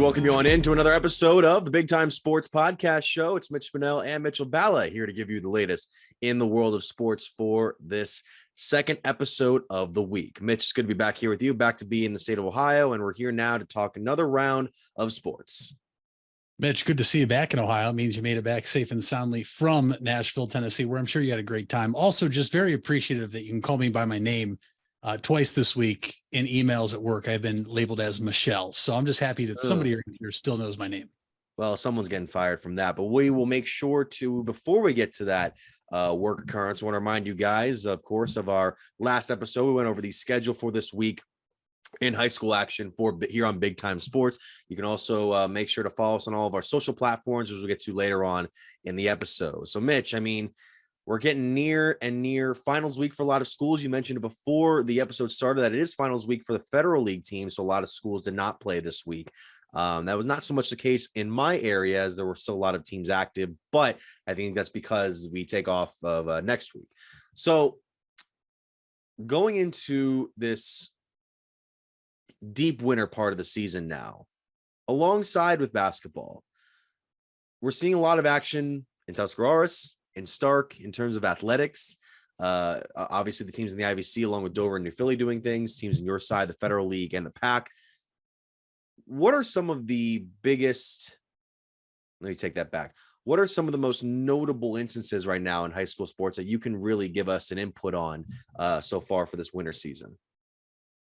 welcome you on into another episode of the Big Time Sports Podcast Show. It's Mitch Spinell and Mitchell Balla here to give you the latest in the world of sports for this second episode of the week. Mitch, it's good to be back here with you, back to be in the state of Ohio, and we're here now to talk another round of sports. Mitch, good to see you back in Ohio. It means you made it back safe and soundly from Nashville, Tennessee, where I'm sure you had a great time. Also, just very appreciative that you can call me by my name twice this week in emails at work. I've been labeled as Michelle. So I'm just happy that somebody here still knows my name. Well, someone's getting fired from that, but we will make sure to, before we get to that work occurrence, I want to remind you guys, of course, of our last episode. We went over the schedule for this week in high school action for here on Big Time Sports. You can also make sure to follow us on all of our social platforms, which we'll get to later on in the episode. So, Mitch, I mean, we're getting near finals week for a lot of schools. You mentioned it before the episode started that it is finals week for the Federal League team, so a lot of schools did not play this week. That was not so much the case in my area, as there were still a lot of teams active, but I think that's because we take off of next week. So going into this deep winter part of the season now, alongside with basketball, we're seeing a lot of action in Tuscarawas, in Stark, in terms of athletics. Obviously the teams in the IVC, along with Dover and New Philly, doing things, teams in your side, the Federal League and the PAC. What are some of the biggest, let me take that back. What are some of the most notable instances right now in high school sports that you can really give us an input on so far for this winter season?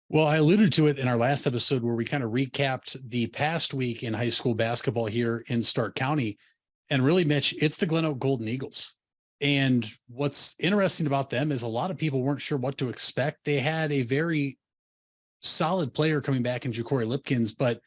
Well, I alluded to it in our last episode where we kind of recapped the past week in high school basketball here in Stark County. And really, Mitch, it's the Glen Oak Golden Eagles. And what's interesting about them is a lot of people weren't sure what to expect. They had a very solid player coming back in Ja'Cory Lipkins, but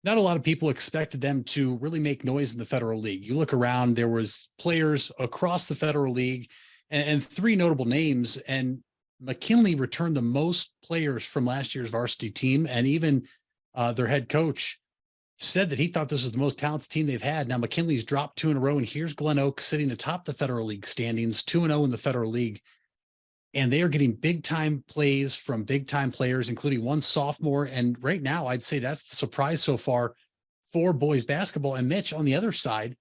not a lot of people expected them to really make noise in the Federal League. You look around, there was players across the Federal League and three notable names, and McKinley returned the most players from last year's varsity team. And even their head coach said that he thought this was the most talented team they've had. Now McKinley's dropped 2 in a row, and here's Glen Oak sitting atop the Federal League standings, 2-0 in the Federal League. And they are getting big time plays from big time players, including one sophomore. And right now, I'd say that's the surprise so far for boys basketball. And Mitch, on the other side,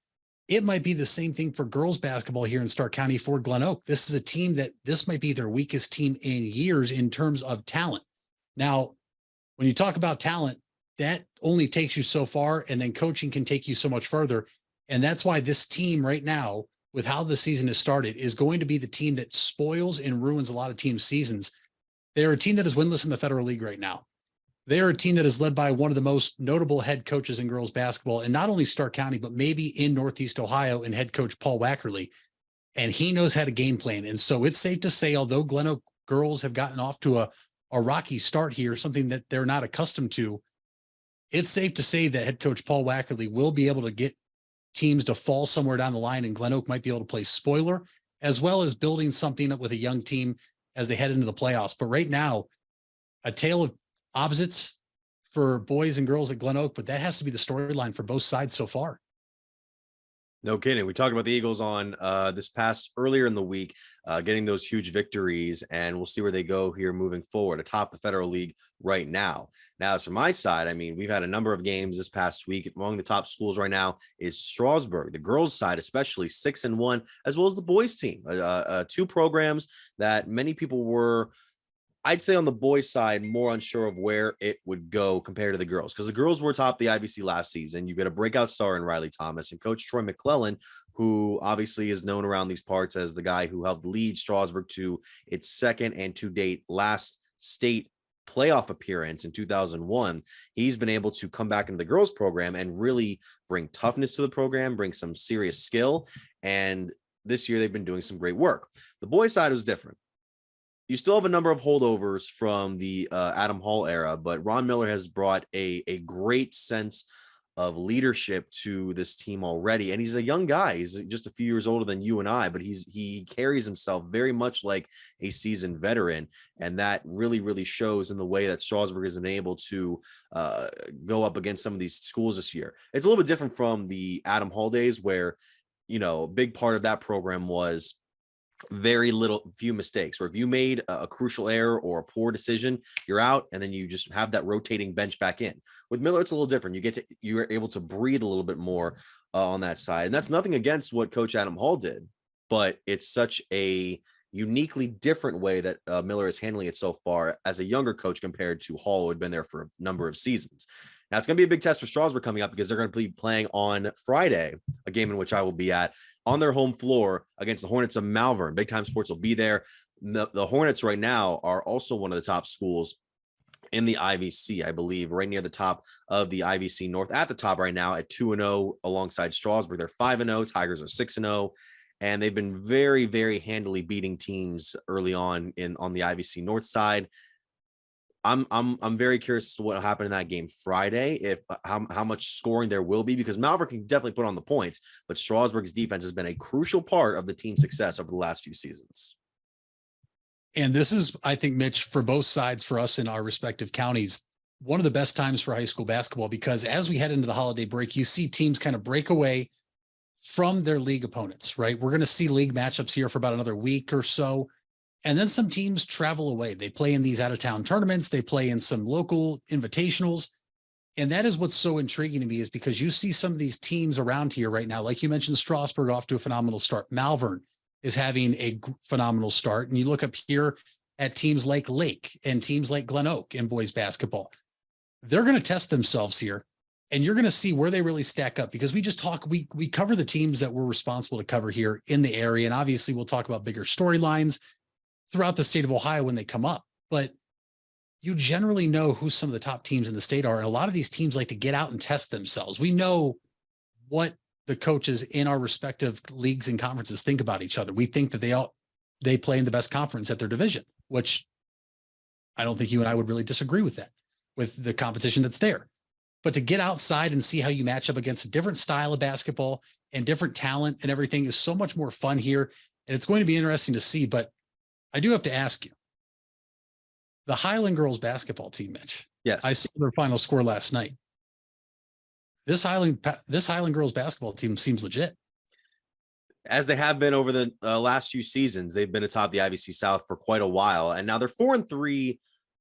it might be the same thing for girls basketball here in Stark County for Glen Oak. This is a team that this might be their weakest team in years in terms of talent. Now, when you talk about talent, that only takes you so far, and then coaching can take you so much further. And that's why this team right now, with how the season has started, is going to be the team that spoils and ruins a lot of teams' seasons. They're a team that is winless in the Federal League right now. They're a team that is led by one of the most notable head coaches in girls basketball, and not only Stark County, but maybe in Northeast Ohio, and head coach Paul Wackerly. And he knows how to game plan. And so it's safe to say, although Glen Oak girls have gotten off to a rocky start here, something that they're not accustomed to, it's safe to say that head coach Paul Wackerly will be able to get teams to fall somewhere down the line, and Glen Oak might be able to play spoiler, as well as building something up with a young team as they head into the playoffs. But right now, a tale of opposites for boys and girls at Glen Oak, but that has to be the storyline for both sides so far. No kidding. We talked about the Eagles on this past earlier in the week, getting those huge victories, and we'll see where they go here moving forward atop the Federal League right now. Now, as for my side, I mean, we've had a number of games this past week. Among the top schools right now is Strasburg, the girls' side, especially 6-1, as well as the boys' team. 2 programs that many people were, I'd say on the boys' side, more unsure of where it would go compared to the girls, because the girls were top the IVC last season. You get a breakout star in Riley Thomas, and Coach Troy McClellan, who obviously is known around these parts as the guy who helped lead Strasburg to its second and to date last state playoff appearance in 2001. He's been able to come back into the girls program and really bring toughness to the program, bring some serious skill. And this year they've been doing some great work. The boys' side was different. You still have a number of holdovers from the Adam Hall era, but Ron Miller has brought a great sense of leadership to this team already. And he's a young guy. He's just a few years older than you and I, but he carries himself very much like a seasoned veteran. And that really, really shows in the way that Strasburg has been able to go up against some of these schools this year. It's a little bit different from the Adam Hall days where, you know, a big part of that program was very few mistakes, or if you made a crucial error or a poor decision, you're out, and then you just have that rotating bench back in. With Miller, it's a little different. You're able to breathe a little bit more on that side, and that's nothing against what Coach Adam Hall did, but it's such a uniquely different way that Miller is handling it so far as a younger coach compared to Hall, who had been there for a number of seasons. Now, it's going to be a big test for Strasburg coming up because they're going to be playing on Friday, a game in which I will be at, on their home floor against the Hornets of Malvern. Big Time Sports will be there. The Hornets right now are also one of the top schools in the IVC, I believe, right near the top of the IVC North, at the top right now at 2-0 alongside Strasburg. They're 5-0. Tigers are 6-0. And they've been very, very handily beating teams early on the IVC North side. I'm very curious as to what will happen in that game Friday, if how much scoring there will be, because Malvern can definitely put on the points, but Strasburg's defense has been a crucial part of the team's success over the last few seasons. And this is, I think, Mitch, for both sides, for us in our respective counties, one of the best times for high school basketball, because as we head into the holiday break, you see teams kind of break away from their league opponents, right? We're going to see league matchups here for about another week or so. And then some teams travel away. They play in these out-of-town tournaments. They play in some local invitationals. And that is what's so intriguing to me, is because you see some of these teams around here right now, like you mentioned, Strasburg off to a phenomenal start. Malvern is having a phenomenal start. And you look up here at teams like Lake and teams like Glen Oak in boys basketball. They're going to test themselves here. And you're going to see where they really stack up, because we cover the teams that we're responsible to cover here in the area. And obviously we'll talk about bigger storylines throughout the state of Ohio when they come up, but you generally know who some of the top teams in the state are. And a lot of these teams like to get out and test themselves. We know what the coaches in our respective leagues and conferences think about each other. We think that they play in the best conference at their division, which I don't think you and I would really disagree with that, with the competition that's there. But to get outside and see how you match up against a different style of basketball and different talent and everything is so much more fun here. And it's going to be interesting to see. But I do have to ask you, the Highland girls basketball team, Mitch. Yes. I saw their final score last night. This Highland girls basketball team seems legit. As they have been over the last few seasons. They've been atop the IVC South for quite a while. And now they're 4-3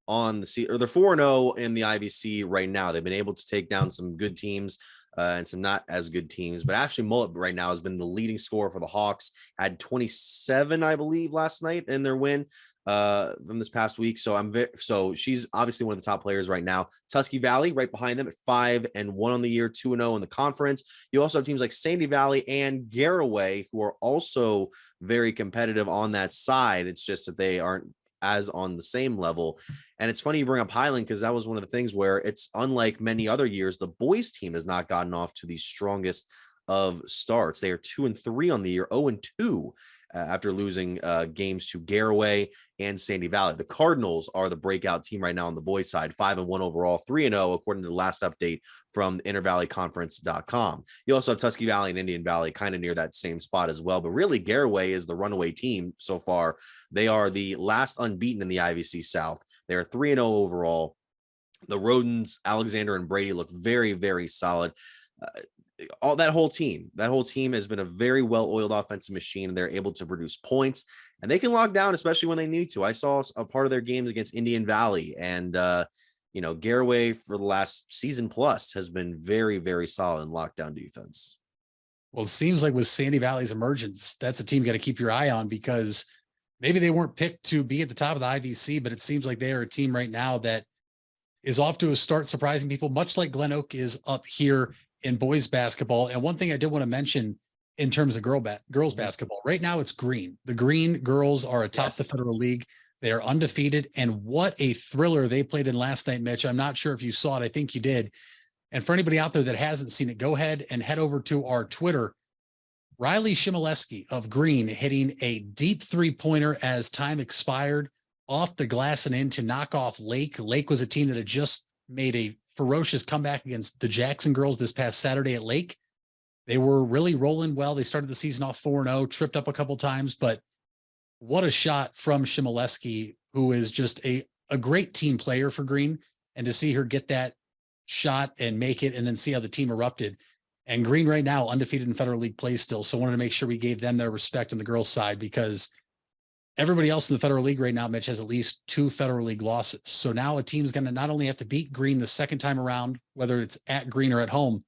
on the or they're 4-0 in the IVC right now. They've been able to take down some good teams and some not as good teams. But Ashley Mullet right now has been the leading scorer for the Hawks, had 27, I believe, last night in their win from this past week. So she's obviously one of the top players right now. Tusky Valley right behind them at 5-1 on the year, 2-0 in the conference. You also have teams like Sandy Valley and Garaway, who are also very competitive on that side. It's just that they aren't as on the same level. And it's funny you bring up Highland, because that was one of the things where it's unlike many other years, the boys team has not gotten off to the strongest of starts. They are 2-3 on the year, 0-2 after losing games to Garaway and Sandy Valley. The Cardinals are the breakout team right now on the boys side, 5-1 overall, 3-0 according to the last update from intervalleyconference.com. You also have Tusky Valley and Indian Valley kind of near that same spot as well. But really, Garaway is the runaway team so far. They are the last unbeaten in the IVC South. They are 3-0 overall. The Rodens, Alexander, and Brady look very, very solid. That whole team has been a very well-oiled offensive machine, and they're able to produce points, and they can lock down, especially when they need to. I saw a part of their games against Indian Valley, and Garaway for the last season plus has been very, very solid in lockdown defense. Well, it seems like with Sandy Valley's emergence, that's a team you got to keep your eye on, because maybe they weren't picked to be at the top of the IVC, but it seems like they are a team right now that is off to a start surprising people, much like Glen Oak is up here in boys basketball. And one thing I did want to mention in terms of girls basketball, right now it's green. The Green girls are atop the Federal League. They are undefeated. And what a thriller they played in last night, Mitch. I'm not sure if you saw it. I think you did. And for anybody out there that hasn't seen it, go ahead and head over to our Twitter. Riley Shimoleski of Green hitting a deep three-pointer as time expired off the glass and in to knock off Lake. Lake was a team that had just made a ferocious comeback against the Jackson girls this past Saturday at Lake. They were really rolling well. They started the season off 4-0, tripped up a couple times, but what a shot from Shimoleski, who is just a great team player for Green. And to see her get that shot and make it, and then see how the team erupted. And Green right now undefeated in Federal League play still. So wanted to make sure we gave them their respect on the girls' side, because Everybody else in the Federal League right now, Mitch, has at least 2 Federal League losses. So now a team's going to not only have to beat Green the second time around, whether it's at Green or at home,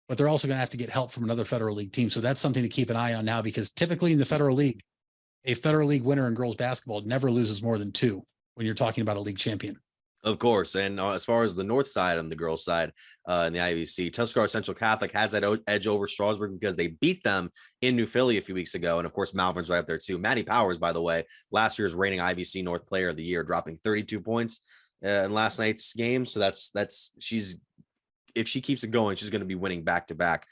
but they're also going to have to get help from another Federal League team. So that's something to keep an eye on now, because typically in the Federal League, a Federal League winner in girls basketball never loses more than 2 when you're talking about a league champion. Of course. And as far as the north side on the girls' side in the IVC, Tuscarawas Central Catholic has that edge over Strasburg because they beat them in New Philly a few weeks ago. And of course, Malvern's right up there too. Maddie Powers, by the way, last year's reigning IVC North Player of the Year, dropping 32 points in last night's game. So if she keeps it going, she's going to be winning back-to-back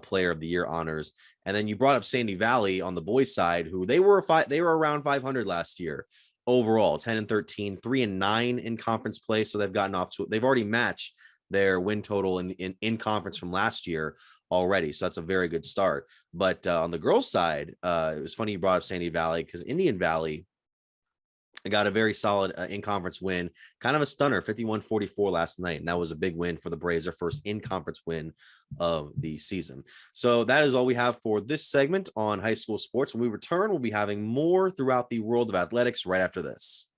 Player of the Year honors. And then you brought up Sandy Valley on the boys' side, who they were around 500 last year. Overall 10-13, 3-9 in conference play. So they've already matched their win total in conference from last year already. So that's a very good start. But on the girls' side, it was funny you brought up Sandy Valley, because Indian Valley got a very solid in-conference win, kind of a stunner, 51-44 last night. And that was a big win for the Braves, their first in-conference win of the season. So that is all we have for this segment on high school sports. When we return, we'll be having more throughout the world of athletics right after this.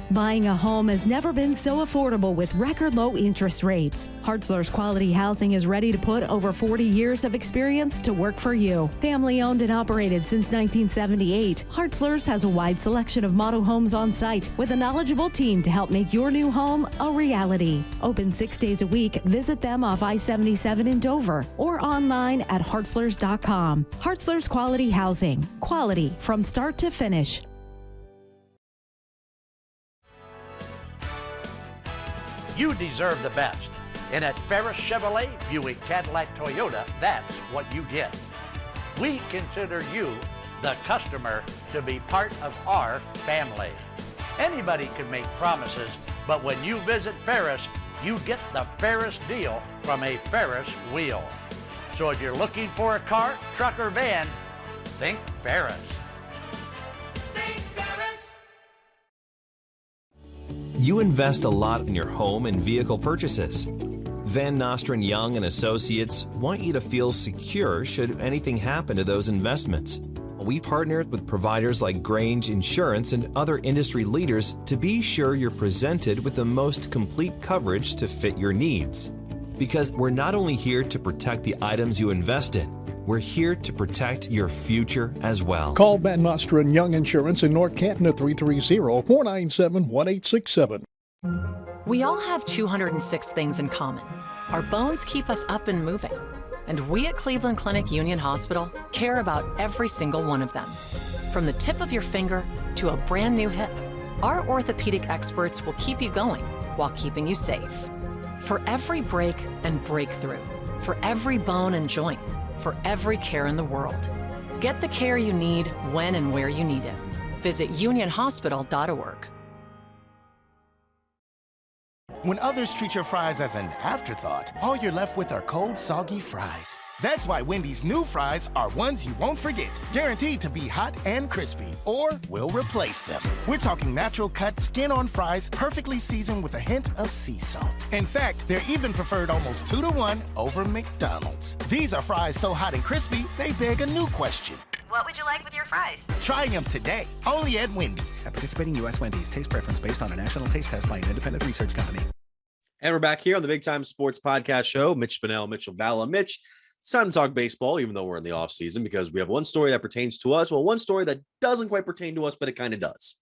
Buying a home has never been so affordable with record low interest rates. Hartzler's Quality Housing is ready to put over 40 years of experience to work for you. Family owned and operated since 1978, Hartzler's has a wide selection of model homes on site with a knowledgeable team to help make your new home a reality. Open 6 days a week. Visit them off I-77 in Dover or online at hartzlers.com. Hartzler's Quality Housing. Quality from start to finish. You deserve the best. And at Ferris Chevrolet, Buick, Cadillac, Toyota, that's what you get. We consider you, the customer, to be part of our family. Anybody can make promises, but when you visit Ferris, you get the Ferris deal from a Ferris wheel. So if you're looking for a car, truck, or van, think Ferris. You invest a lot in your home and vehicle purchases. Van Nostrand Young and Associates want you to feel secure should anything happen to those investments. We partnered with providers like Grange Insurance and other industry leaders to be sure you're presented with the most complete coverage to fit your needs. Because we're not only here to protect the items you invest in, we're here to protect your future as well. Call Van Nostrand Young Insurance in North Canton at 330-497-1867. We all have 206 things in common. Our bones keep us up and moving. And we at Cleveland Clinic Union Hospital care about every single one of them. From the tip of your finger to a brand new hip, our orthopedic experts will keep you going while keeping you safe. For every break and breakthrough, for every bone and joint, for every care in the world. Get the care you need when and where you need it. Visit unionhospital.org. When others treat your fries as an afterthought, all you're left with are cold, soggy fries. That's why Wendy's new fries are ones you won't forget, guaranteed to be hot and crispy, or we'll replace them. We're talking natural cut, skin-on fries, perfectly seasoned with a hint of sea salt. In fact, they're even preferred almost 2-to-1 over McDonald's. These are fries so hot and crispy, they beg a new question. What would you like with your fries? Try them today, only at Wendy's. At participating U.S. Wendy's, taste preference based on a national taste test by an independent research company. And we're back here on the Big Time Sports Podcast Show. Mitch Spinell, Mitchell Balla. Mitch, it's time to talk baseball, even though we're in the off season, because we have one story that pertains to us. Well, one story that doesn't quite pertain to us, but it kind of does.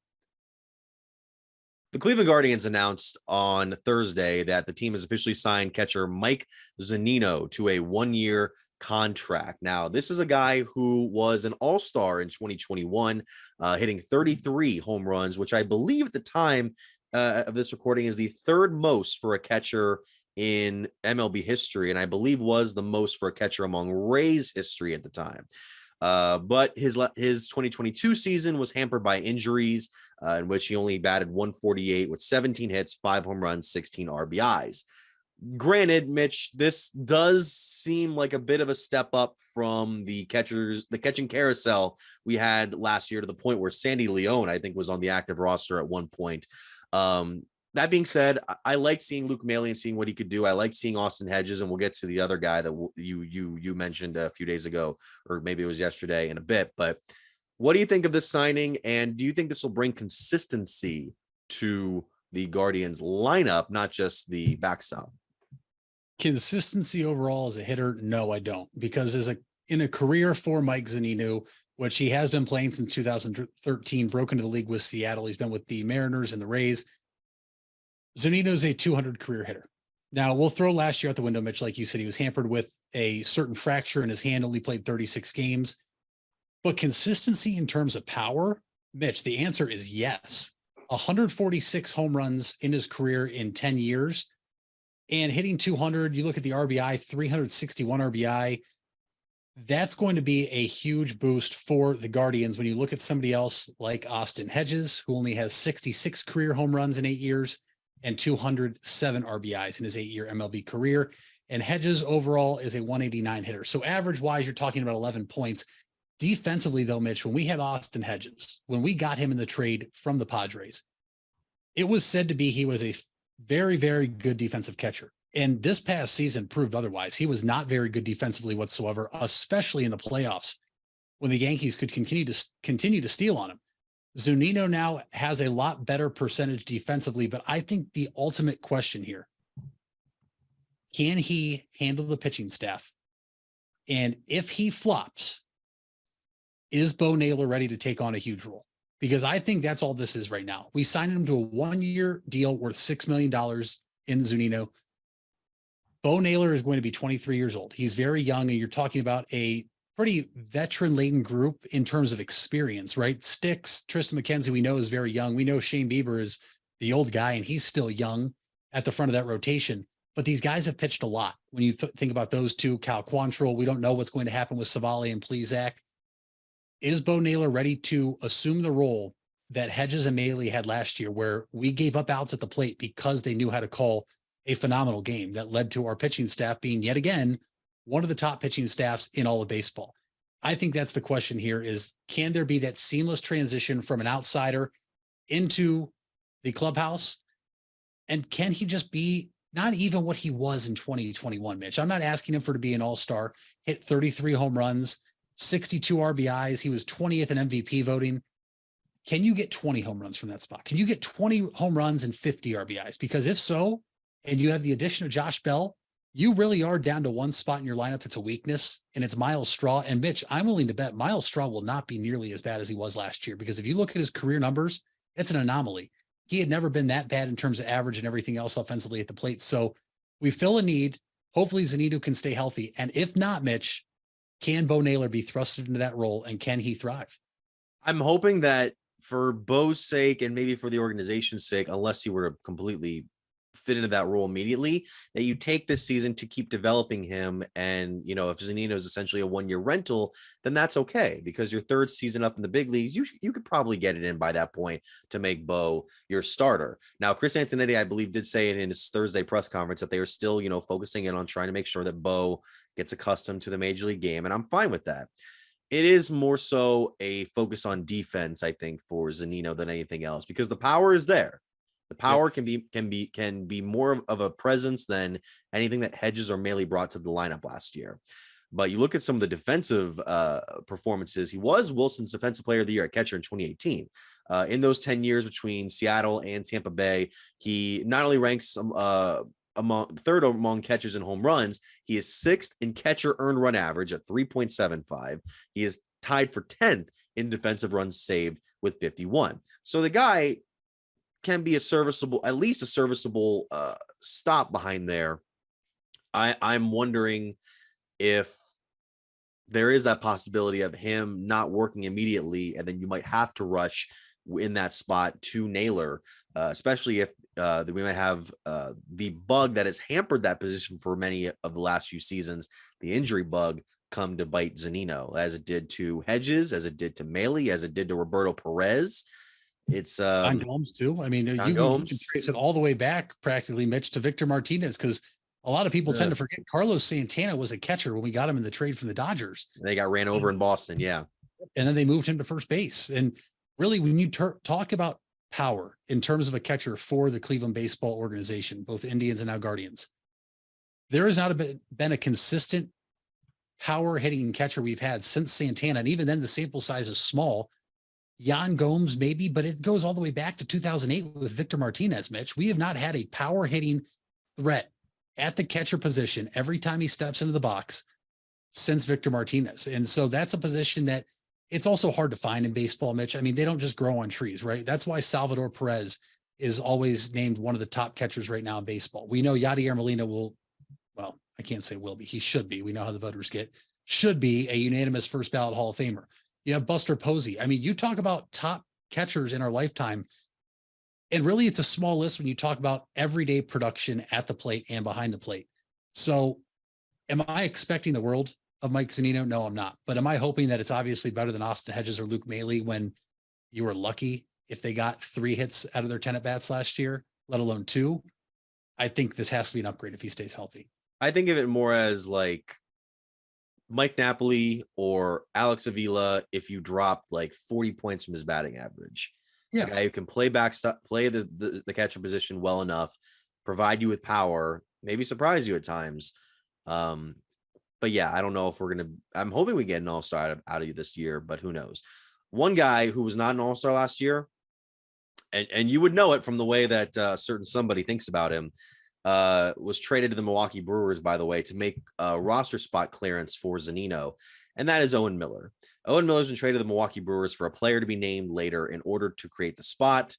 The Cleveland Guardians announced on Thursday that the team has officially signed catcher Mike Zunino to a one-year contract. Now, this is a guy who was an all-star in 2021, hitting 33 home runs, which I believe at the time of this recording is the third most for a catcher in MLB history, and I believe was the most for a catcher among Rays history at the time. But his 2022 season was hampered by injuries, in which he only batted 148 with 17 hits, 5 home runs, 16 RBIs. Granted, Mitch, this does seem like a bit of a step up from the catching carousel we had last year, to the point where Sandy Leone, I think, was on the active roster at one point. That being said, I like seeing Luke Maile and seeing what he could do. I like seeing Austin Hedges, and we'll get to the other guy that you mentioned a few days ago, or maybe it was yesterday, in a bit. But What do you think of this signing? And do you think this will bring consistency to the Guardians lineup, not just the backstop? Consistency overall as a hitter? No, I don't, because in a career for Mike Zunino, which he has been playing since 2013, broke into the league with Seattle. He's been with the Mariners and the Rays. Zunino's a 200 career hitter. Now, we'll throw last year out the window, Mitch. Like you said, he was hampered with a certain fracture in his hand, only played 36 games. But consistency in terms of power, Mitch, the answer is yes. 146 home runs in his career in 10 years and hitting 200. You look at the RBI, 361 RBI. That's going to be a huge boost for the Guardians. When you look at somebody else like Austin Hedges, who only has 66 career home runs in 8 years and 207 RBIs in his 8-year MLB career. And Hedges overall is a 189 hitter. So average wise, you're talking about 11 points. Defensively, though, Mitch, when we had Austin Hedges, when we got him in the trade from the Padres, it was said to be he was a very, very good defensive catcher. And this past season proved otherwise. He was not very good defensively whatsoever, especially in the playoffs when the Yankees could continue to steal on him. Zunino now has a lot better percentage defensively, but I think the ultimate question here, can he handle the pitching staff? And if he flops, is Bo Naylor ready to take on a huge role? Because I think that's all this is right now. We signed him to a 1-year deal worth $6 million in Zunino. Bo Naylor is going to be 23 years old. He's very young, and you're talking about a pretty veteran-laden group in terms of experience, right? Sticks, Tristan McKenzie, we know is very young. We know Shane Bieber is the old guy, and he's still young at the front of that rotation. But these guys have pitched a lot. When you think about those two, Cal Quantrill, we don't know what's going to happen with Savali and Plesac. Is Bo Naylor ready to assume the role that Hedges and Maile had last year, where we gave up outs at the plate because they knew how to call a phenomenal game that led to our pitching staff being yet again one of the top pitching staffs in all of baseball? I think that's the question here is, can there be that seamless transition from an outsider into the clubhouse? And can he just be not even what he was in 2021, Mitch? I'm not asking him to be an all-star, hit 33 home runs, 62 RBIs. He was 20th in MVP voting. Can you get 20 home runs from that spot? Can you get 20 home runs and 50 RBIs? Because if so, and you have the addition of Josh Bell, you really are down to one spot in your lineup that's a weakness, and it's Miles Straw. And Mitch, I'm willing to bet Miles Straw will not be nearly as bad as he was last year, because if you look at his career numbers, it's an anomaly. He had never been that bad in terms of average and everything else offensively at the plate. So we fill a need. Hopefully Zunino can stay healthy. And if not, Mitch, can Bo Naylor be thrusted into that role, and can he thrive? I'm hoping that for Bo's sake, and maybe for the organization's sake, unless he were to completely fit into that role immediately, that you take this season to keep developing him. And, you know, if Zunino is essentially a 1-year rental, then that's okay, because your third season up in the big leagues, you could probably get it in by that point to make Bo your starter. Now, Chris Antonetti, I believe, did say it in his Thursday press conference that they are still, you know, focusing in on trying to make sure that Bo gets accustomed to the major league game. And I'm fine with that. It is more so a focus on defense, I think, for Zunino than anything else, because the power is there. The power can be more of a presence than anything that Hedges or Maile brought to the lineup last year. But you look at some of the defensive performances. He was Wilson's Defensive Player of the Year at catcher in 2018. In those 10 years between Seattle and Tampa Bay, he not only ranks third among catchers in home runs, he is 6th in catcher earned run average at 3.75. He is tied for 10th in defensive runs saved with 51. So the guy can be at least a serviceable stop behind there. I'm wondering if there is that possibility of him not working immediately, and then you might have to rush in that spot to Naylor, especially if we might have the bug that has hampered that position for many of the last few seasons, the injury bug, come to bite Zunino, as it did to Hedges, as it did to Maile, as it did to Roberto Perez. It's John Gomes too. I mean, you can trace it all the way back practically, Mitch, to Victor Martinez, because a lot of people tend to forget Carlos Santana was a catcher when we got him in the trade from the Dodgers. They got ran over in Boston, yeah. And then they moved him to first base. And really, when you talk about power in terms of a catcher for the Cleveland baseball organization, both Indians and now Guardians, there has not been a consistent power hitting catcher we've had since Santana. And even then the sample size is small. Yan Gomes maybe, but it goes all the way back to 2008 with Victor Martinez, Mitch. We have not had a power hitting threat at the catcher position every time he steps into the box since Victor Martinez. And so that's a position that it's also hard to find in baseball, Mitch. I mean, they don't just grow on trees, right? That's why Salvador Perez is always named one of the top catchers right now in baseball. We know Yadier Molina will, well, I can't say will be, he should be. We know how the voters get, should be a unanimous first ballot Hall of Famer. You have Buster Posey. I mean, you talk about top catchers in our lifetime, and really it's a small list when you talk about everyday production at the plate and behind the plate. So am I expecting the world of Mike Zunino? No, I'm not. But am I hoping that it's obviously better than Austin Hedges or Luke Maile when you were lucky if they got 3 hits out of their 10 at-bats last year, let alone 2? I think this has to be an upgrade if he stays healthy. I think of it more as like Mike Napoli or Alex Avila if you dropped like 40 points from his batting average. Yeah. A guy who can play backstop, play the catcher position well enough, provide you with power, maybe surprise you at times. But yeah, I don't know if I'm hoping we get an all-star out of you this year, but who knows? One guy who was not an all-star last year, and you would know it from the way that certain somebody thinks about him, was traded to the Milwaukee Brewers, by the way, to make a roster spot clearance for Zunino, and that is Owen Miller. Owen Miller's been traded to the Milwaukee Brewers for a player to be named later in order to create the spot.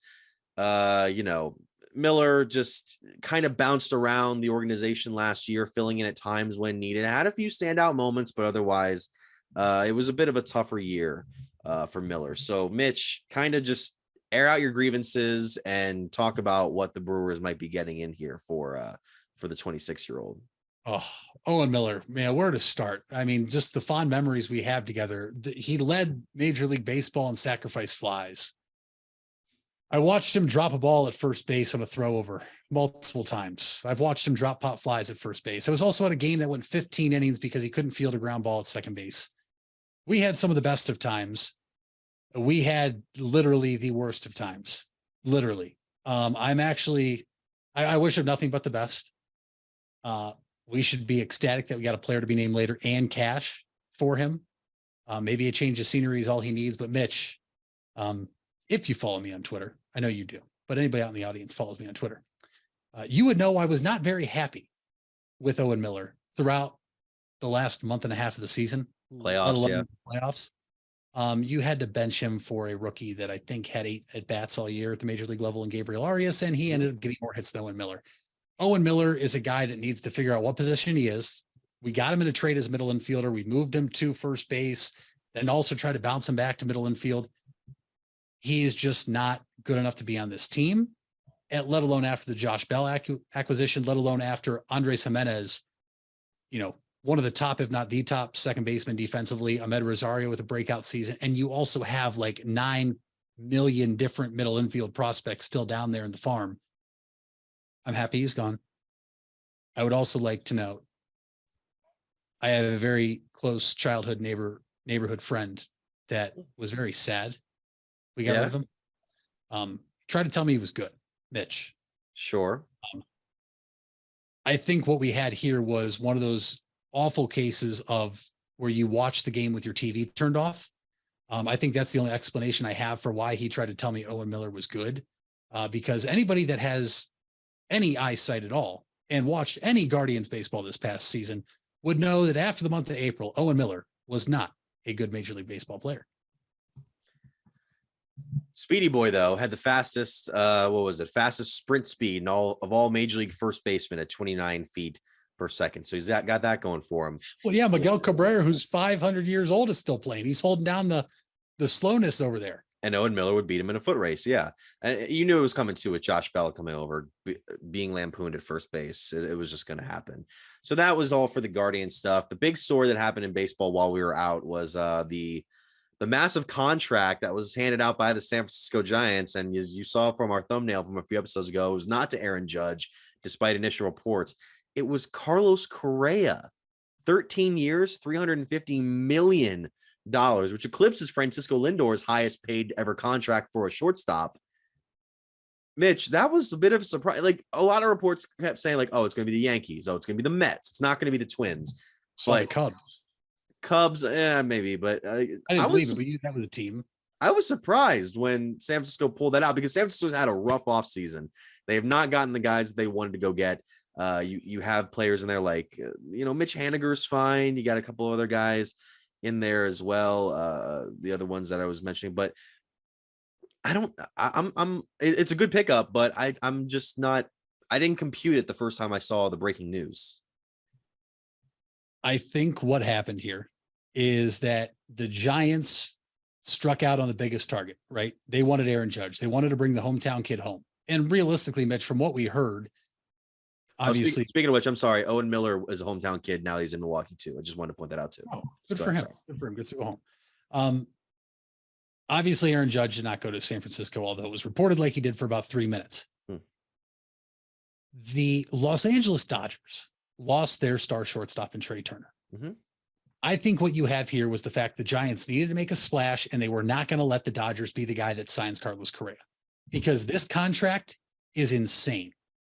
Miller just kind of bounced around the organization last year, filling in at times when needed. Had a few standout moments, but otherwise, it was a bit of a tougher year for Miller. So, Mitch, kind of just air out your grievances and talk about what the Brewers might be getting in here for the 26-year-old. Oh, Owen Miller, man, where to start? I mean, just the fond memories we have together. He led Major League Baseball in sacrifice flies. I watched him drop a ball at first base on a throw over multiple times. I've watched him drop pop flies at first base. I was also at a game that went 15 innings because he couldn't field a ground ball at second base. We had some of the best of times. We had literally the worst of times, literally. I wish him nothing but the best. We should be ecstatic that we got a player to be named later and cash for him. Maybe a change of scenery is all he needs. But Mitch, if you follow me on Twitter, I know you do, but anybody out in the audience follows me on Twitter, you would know I was not very happy with Owen Miller throughout the last month and a half of the season. Playoffs. You had to bench him for a rookie that I think had 8 at-bats all year at the major league level in Gabriel Arias, and he ended up getting more hits than Owen Miller. Owen Miller is a guy that needs to figure out what position he is. We got him in a trade as middle infielder. We moved him to first base, then also tried to bounce him back to middle infield. He is just not good enough to be on this team, let alone after the Josh Bell acquisition, let alone after Andres Jimenez, one of the top, if not the top second baseman defensively, Ahmed Rosario with a breakout season. And you also have like 9 million different middle infield prospects still down there in the farm. I'm happy he's gone. I would also like to note, I have a very close childhood neighborhood friend that was very sad we got rid of him. Tried to tell me he was good, Mitch. Sure. I think what we had here was one of those awful cases of where you watch the game with your TV turned off. I think that's the only explanation I have for why he tried to tell me Owen Miller was good, because anybody that has any eyesight at all and watched any Guardians baseball this past season would know that after the month of April, Owen Miller was not a good Major League Baseball player. Speedy Boy, though, had the fastest, fastest sprint speed in all Major League first baseman at 29 feet per second. So he's got that going for him. Well, yeah, Miguel Cabrera, who's 500 years old, is still playing. He's holding down the slowness over there. And Owen Miller would beat him in a foot race. Yeah. And you knew it was coming too with Josh Bell coming over, being lampooned at first base. It was just going to happen. So that was all for the Guardian stuff. The big story that happened in baseball while we were out was the massive contract that was handed out by the San Francisco Giants. And as you saw from our thumbnail from a few episodes ago, it was not to Aaron Judge, despite initial reports. It was Carlos Correa, 13 years, $350 million, which eclipses Francisco Lindor's highest paid ever contract for a shortstop. Mitch, that was a bit of a surprise. Like, a lot of reports kept saying, like, oh, it's going to be the Yankees. Oh, it's going to be the Mets. It's not going to be the Twins. So the Cubs. Cubs, maybe, but I didn't believe it, but you that was a team. I was surprised when San Francisco pulled that out because San Francisco's had a rough offseason. They have not gotten the guys they wanted to go get. You have players in there like Mitch Haniger's fine. You got a couple other guys in there as well. The other ones that I was mentioning, but it's a good pickup, but I'm just not. I didn't compute it the first time I saw the breaking news. I think what happened here is that the Giants struck out on the biggest target, right? They wanted Aaron Judge. They wanted to bring the hometown kid home. And realistically, Mitch, from what we heard, obviously. Speaking of which, I'm sorry, Owen Miller is a hometown kid. Now he's in Milwaukee too. I just wanted to point that out too. Oh, good for him. Sorry. Good for him. Good to go home. Obviously, Aaron Judge did not go to San Francisco, although it was reported like he did for about 3 minutes. The Los Angeles Dodgers lost their star shortstop in Trey Turner. I think what you have here was the fact the Giants needed to make a splash and they were not going to let the Dodgers be the guy that signs Carlos Correa because this contract is insane.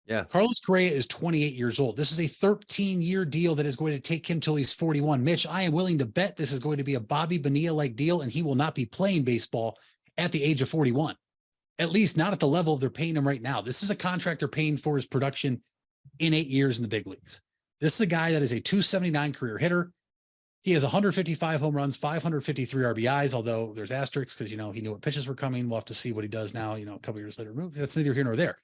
Yeah. Carlos Correa is 28 years old. This is a 13-year deal that is going to take him till he's 41. Mitch, I am willing to bet this is going to be a Bobby Bonilla-like deal and he will not be playing baseball at the age of 41. At least not at the level they're paying him right now. This is a contract they're paying for his production in 8 years in the big leagues. This is a guy that is a 279 career hitter. He has 155 home runs, 553 RBIs, although there's asterisks because, he knew what pitches were coming. We'll have to see what he does now, a couple years later. That's neither here nor there.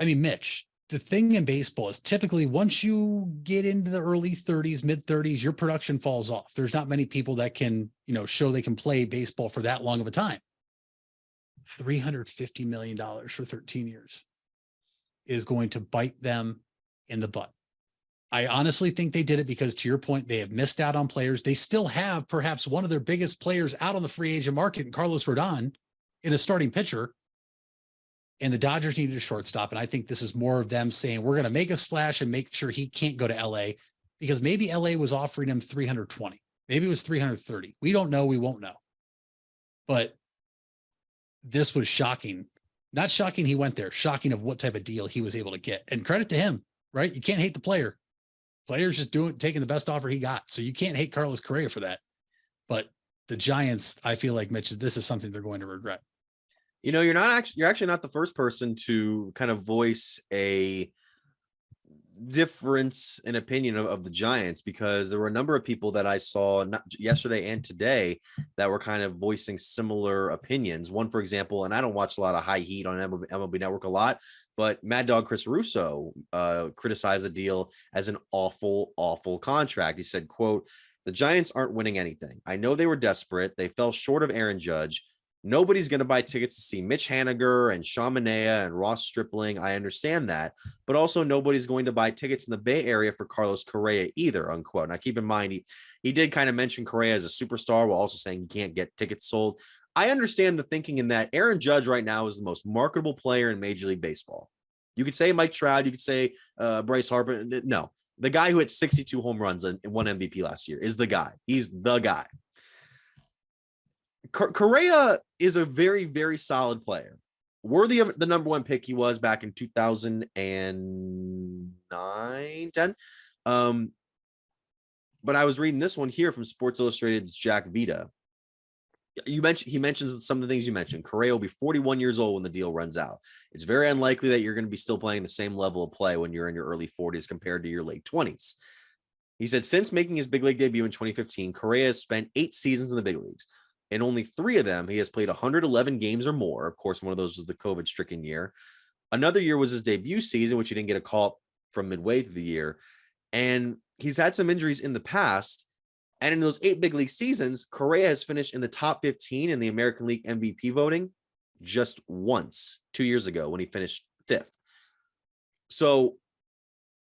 I mean, Mitch, the thing in baseball is typically once you get into the early 30s, mid 30s, your production falls off. There's not many people that can, show they can play baseball for that long of a time. $350 million for 13 years is going to bite them in the butt. I honestly think they did it because, to your point, they have missed out on players. They still have perhaps one of their biggest players out on the free agent market in Carlos Rodon in a starting pitcher. And the Dodgers needed a shortstop. And I think this is more of them saying, we're going to make a splash and make sure he can't go to LA because maybe LA was offering him 320. Maybe it was 330. We don't know. We won't know. But this was shocking. Not shocking he went there, shocking of what type of deal he was able to get. And credit to him, right? You can't hate the player. Player's just taking the best offer he got. So you can't hate Carlos Correa for that. But the Giants, I feel like, Mitch, this is something they're going to regret. You're actually not the first person to kind of voice a difference in opinion of the Giants, because there were a number of people that I saw not yesterday and today that were kind of voicing similar opinions. One, for example, and I don't watch a lot of high heat on MLB Network a lot, but Mad Dog Chris Russo criticized the deal as an awful, awful contract. He said, quote, "The Giants aren't winning anything. I know they were desperate. They fell short of Aaron Judge. Nobody's going to buy tickets to see Mitch Haniger and Sean Manaea and Ross Stripling. I understand that, but also nobody's going to buy tickets in the Bay Area for Carlos Correa either," unquote. Now, keep in mind, he did kind of mention Correa as a superstar while also saying he can't get tickets sold. I understand the thinking in that Aaron Judge right now is the most marketable player in Major League Baseball. You could say Mike Trout, you could say Bryce Harper. No, the guy who hit 62 home runs and won MVP last year is the guy. He's the guy. Correa is a very, very solid player, worthy of the number one pick he was back in 2009, 10. But I was reading this one here from Sports Illustrated's Jack Vita. He mentions some of the things you mentioned. Correa will be 41 years old when the deal runs out. It's very unlikely that you're going to be still playing the same level of play when you're in your early 40s compared to your late 20s. He said, since making his big league debut in 2015, Correa has spent 8 seasons in the big leagues. In only 3 of them, he has played 111 games or more. Of course, one of those was the COVID-stricken year. Another year was his debut season, which he didn't get a call from midway through the year. And he's had some injuries in the past. And in those 8 big league seasons, Correa has finished in the top 15 in the American League MVP voting just once, 2 years ago when he finished 5th. So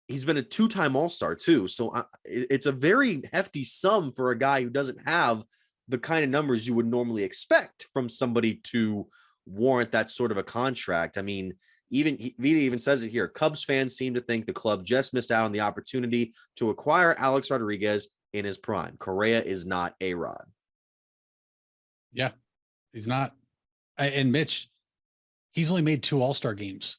he's been a 2-time All-Star too. So it's a very hefty sum for a guy who doesn't have the kind of numbers you would normally expect from somebody to warrant that sort of a contract. I mean, Vita even says it here. Cubs fans seem to think the club just missed out on the opportunity to acquire Alex Rodriguez in his prime. Correa is not A-Rod. Yeah, he's not. And Mitch, he's only made 2 All-Star games.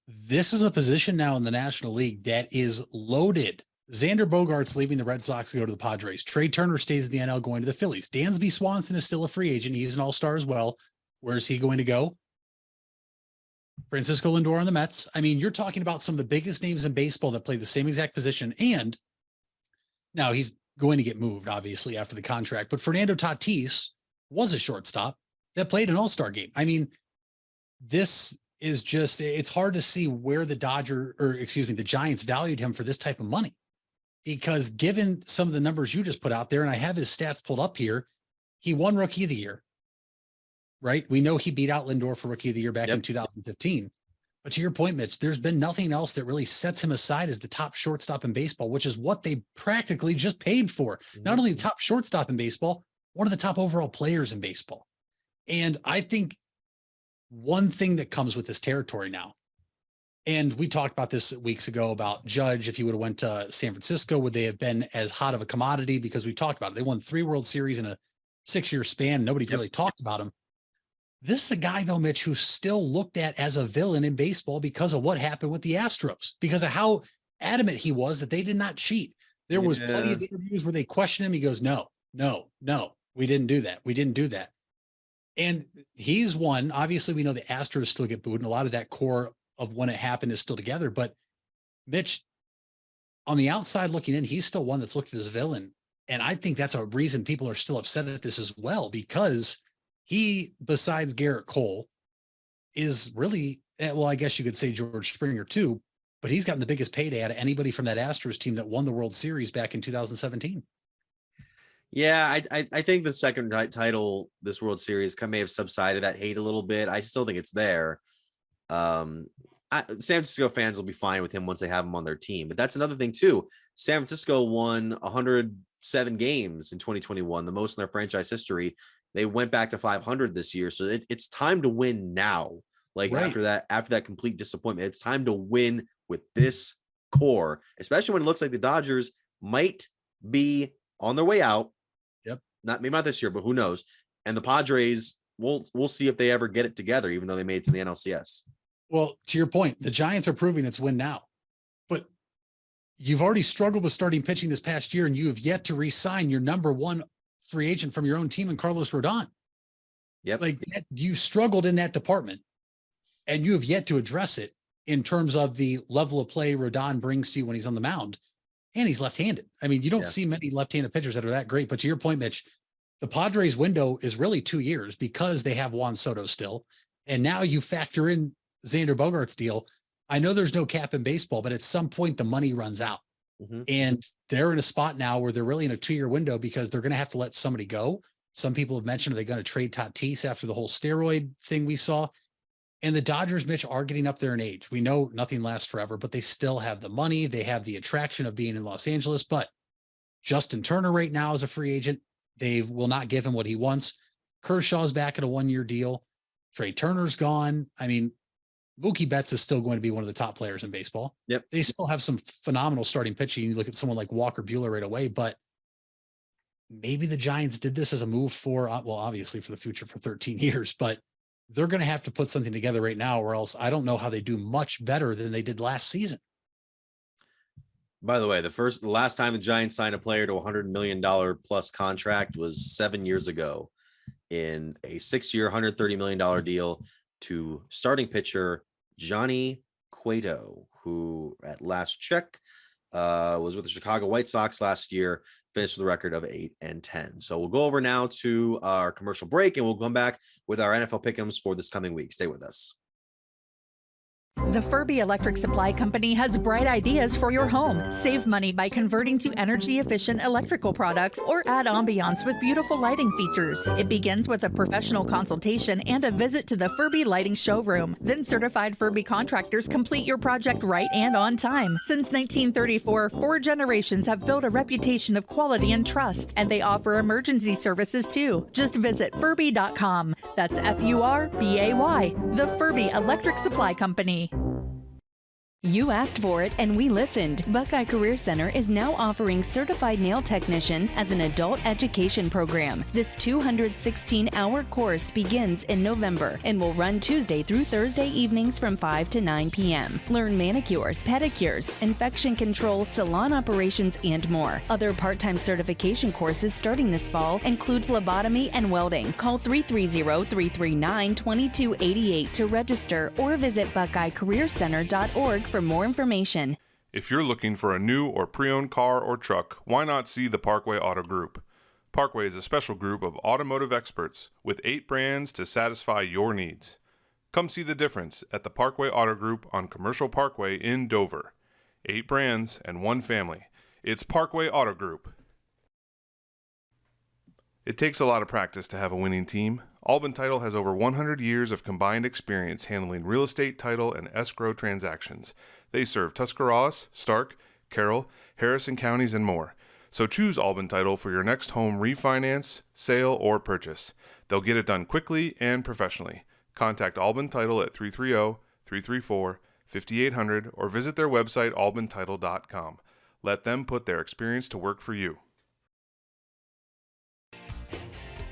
This is a position now in the National League that is loaded. Xander Bogaerts leaving the Red Sox to go to the Padres. Trey Turner stays in the NL going to the Phillies. Dansby Swanson is still a free agent. He's an all-star as well. Where's he going to go? Francisco Lindor on the Mets. I mean, you're talking about some of the biggest names in baseball that play the same exact position. And now he's going to get moved, obviously, after the contract. But Fernando Tatis was a shortstop that played an all-star game. I mean, this is just, it's hard to see where the Giants valued him for this type of money. Because given some of the numbers you just put out there, and I have his stats pulled up here, he won Rookie of the Year, right? We know he beat out Lindor for Rookie of the Year back in 2015. But to your point, Mitch, there's been nothing else that really sets him aside as the top shortstop in baseball, which is what they practically just paid for. Not only the top shortstop in baseball, one of the top overall players in baseball. And I think one thing that comes with this territory now, and we talked about this weeks ago about Judge, if he would have went to San Francisco, would they have been as hot of a commodity? Because we talked about it. They won 3 World Series in a 6-year span. Nobody really talked about him. This is a guy, though, Mitch, who's still looked at as a villain in baseball because of what happened with the Astros, because of how adamant he was that they did not cheat. There was plenty of interviews where they questioned him. He goes, no, we didn't do that. We didn't do that. And he's one. Obviously, we know the Astros still get booed, and a lot of that core of when it happened is still together. But Mitch, on the outside looking in, he's still one that's looked at as a villain. And I think that's a reason people are still upset at this as well, because he, besides Garrett Cole, is really, well, I guess you could say George Springer too, but he's gotten the biggest payday out of anybody from that Astros team that won the World Series back in 2017. Yeah, I think the second title, this World Series, may have subsided that hate a little bit. I still think it's there. San Francisco fans will be fine with him once they have him on their team. But that's another thing too. San Francisco won 107 games in 2021, the most in their franchise history. They went back to 500 this year. So it's time to win now. After that complete disappointment, it's time to win with this core, especially when it looks like the Dodgers might be on their way out. Yep. Maybe not this year, but who knows? And the Padres, we'll see if they ever get it together, even though they made it to the NLCS. Well, to your point, the Giants are proving it's win now, but you've already struggled with starting pitching this past year, and you have yet to re-sign your number one free agent from your own team in Carlos Rodon. Yep. You struggled in that department, and you have yet to address it in terms of the level of play Rodon brings to you when he's on the mound, and he's left-handed. I mean, you don't see many left-handed pitchers that are that great, but to your point, Mitch, the Padres window is really 2 years because they have Juan Soto still. And now you factor in Xander Bogaerts' deal. I know there's no cap in baseball, but at some point the money runs out. And they're in a spot now where they're really in a 2-year window because they're going to have to let somebody go. Some people have mentioned, are they going to trade Tatis after the whole steroid thing we saw? And the Dodgers, Mitch, are getting up there in age. We know nothing lasts forever, but they still have the money. They have the attraction of being in Los Angeles. But Justin Turner right now is a free agent. They will not give him what he wants. Kershaw's back at a 1-year deal. Trey Turner's gone. I mean, Mookie Betts is still going to be one of the top players in baseball. Yep. They still have some phenomenal starting pitching. You look at someone like Walker Buehler right away, but maybe the Giants did this as a move for, well, obviously for the future for 13 years, but they're going to have to put something together right now, or else I don't know how they do much better than they did last season. By the way, the last time the Giants signed a player to a $100 million plus contract was 7 years ago in a 6-year, $130 million deal to starting pitcher Johnny Cueto, who at last check was with the Chicago White Sox last year, finished with a record of 8-10. So we'll go over now to our commercial break, and we'll come back with our NFL pick'ems for this coming week. Stay with us. The Furby Electric Supply Company has bright ideas for your home. Save money by converting to energy-efficient electrical products or add ambiance with beautiful lighting features. It begins with a professional consultation and a visit to the Furby Lighting Showroom. Then certified Furby contractors complete your project right and on time. Since 1934, 4 generations have built a reputation of quality and trust, and they offer emergency services too. Just visit Furby.com. That's Furbay, the Furby Electric Supply Company. You asked for it and we listened. Buckeye Career Center is now offering Certified Nail Technician as an adult education program. This 216-hour course begins in November and will run Tuesday through Thursday evenings from 5 to 9 p.m. Learn manicures, pedicures, infection control, salon operations, and more. Other part-time certification courses starting this fall include phlebotomy and welding. Call 330-339-2288 to register or visit BuckeyeCareerCenter.org for more information. If you're looking for a new or pre-owned car or truck, why not see the Parkway Auto Group? Parkway is a special group of automotive experts with 8 brands to satisfy your needs. Come see the difference at the Parkway Auto Group on Commercial Parkway in Dover. 8 brands and 1 family. It's Parkway Auto Group. It takes a lot of practice to have a winning team. Albin Title has over 100 years of combined experience handling real estate, title, and escrow transactions. They serve Tuscarawas, Stark, Carroll, Harrison counties, and more. So choose Albin Title for your next home refinance, sale, or purchase. They'll get it done quickly and professionally. Contact Albin Title at 330-334-5800 or visit their website albintitle.com. Let them put their experience to work for you.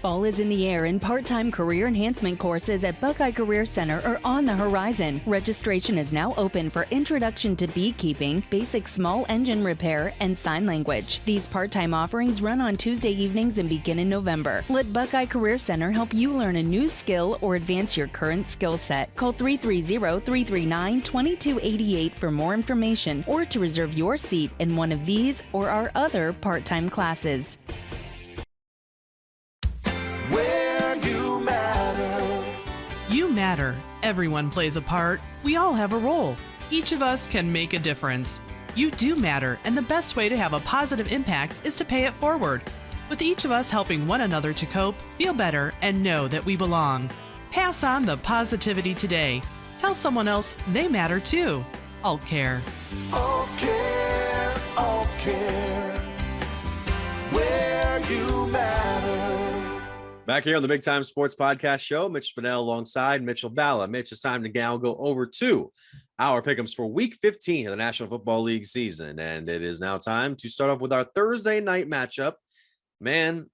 Fall is in the air and part-time career enhancement courses at Buckeye Career Center are on the horizon. Registration is now open for Introduction to Beekeeping, Basic Small Engine Repair, and Sign Language. These part-time offerings run on Tuesday evenings and begin in November. Let Buckeye Career Center help you learn a new skill or advance your current skill set. Call 330-339-2288 for more information or to reserve your seat in one of these or our other part-time classes. You matter. Everyone plays a part. We all have a role. Each of us can make a difference. You do matter, and the best way to have a positive impact is to pay it forward. With each of us helping one another to cope, feel better, and know that we belong. Pass on the positivity today. Tell someone else they matter too. Alt Care. Alt Care, Alt Care. Where you matter. Back here on the Big Time Sports Podcast Show, Mitch Spinell alongside Mitchell Balla. Mitch, it's time to now go over to our pick'ems for Week 15 of the National Football League season, and it is now time to start off with our Thursday night matchup. Man,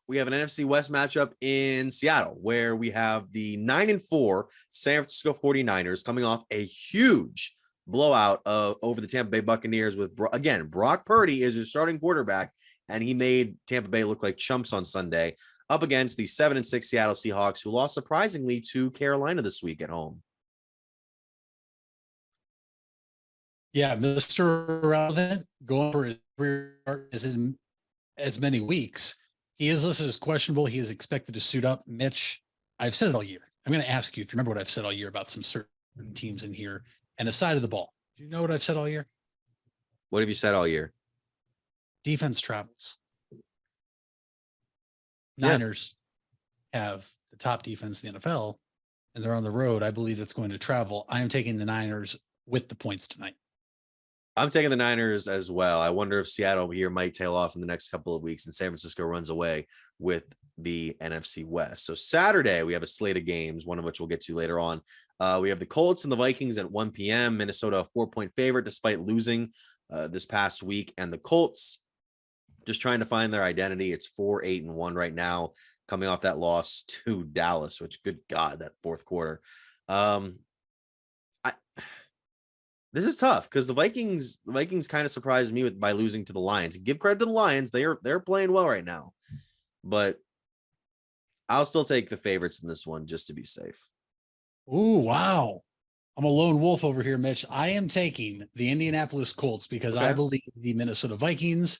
we have an NFC West matchup in Seattle where we have the 9-4 San Francisco 49ers coming off a huge blowout over the Tampa Bay Buccaneers with, again, Brock Purdy is your starting quarterback, and he made Tampa Bay look like chumps on Sunday, up against the 7-6 Seattle Seahawks, who lost surprisingly to Carolina this week at home. Yeah, Mr. Relevant going for his career as in as many weeks. He is listed as questionable. He is expected to suit up. Mitch, I've said it all year. I'm going to ask you if you remember what I've said all year about some certain teams in here and a side of the ball. Do you know what I've said all year? What have you said all year? Defense travels. Niners have the top defense in the NFL, and they're on the road. I believe it's going to travel. I am taking the Niners with the points tonight. I'm taking the Niners as well. I wonder if Seattle here might tail off in the next couple of weeks and San Francisco runs away with the NFC West. So Saturday, we have a slate of games, one of which we'll get to later on. We have the Colts and the Vikings at 1 p.m. Minnesota, a 4-point favorite despite losing this past week. And the Colts just trying to find their identity. It's 4-8-1 right now, coming off that loss to Dallas, which, good God, that fourth quarter. This is tough because the Vikings kind of surprised me by losing to the Lions. Give credit to the Lions. They're playing well right now, but I'll still take the favorites in this one just to be safe. Ooh, wow. I'm a lone wolf over here, Mitch. I am taking the Indianapolis Colts because I believe the Minnesota Vikings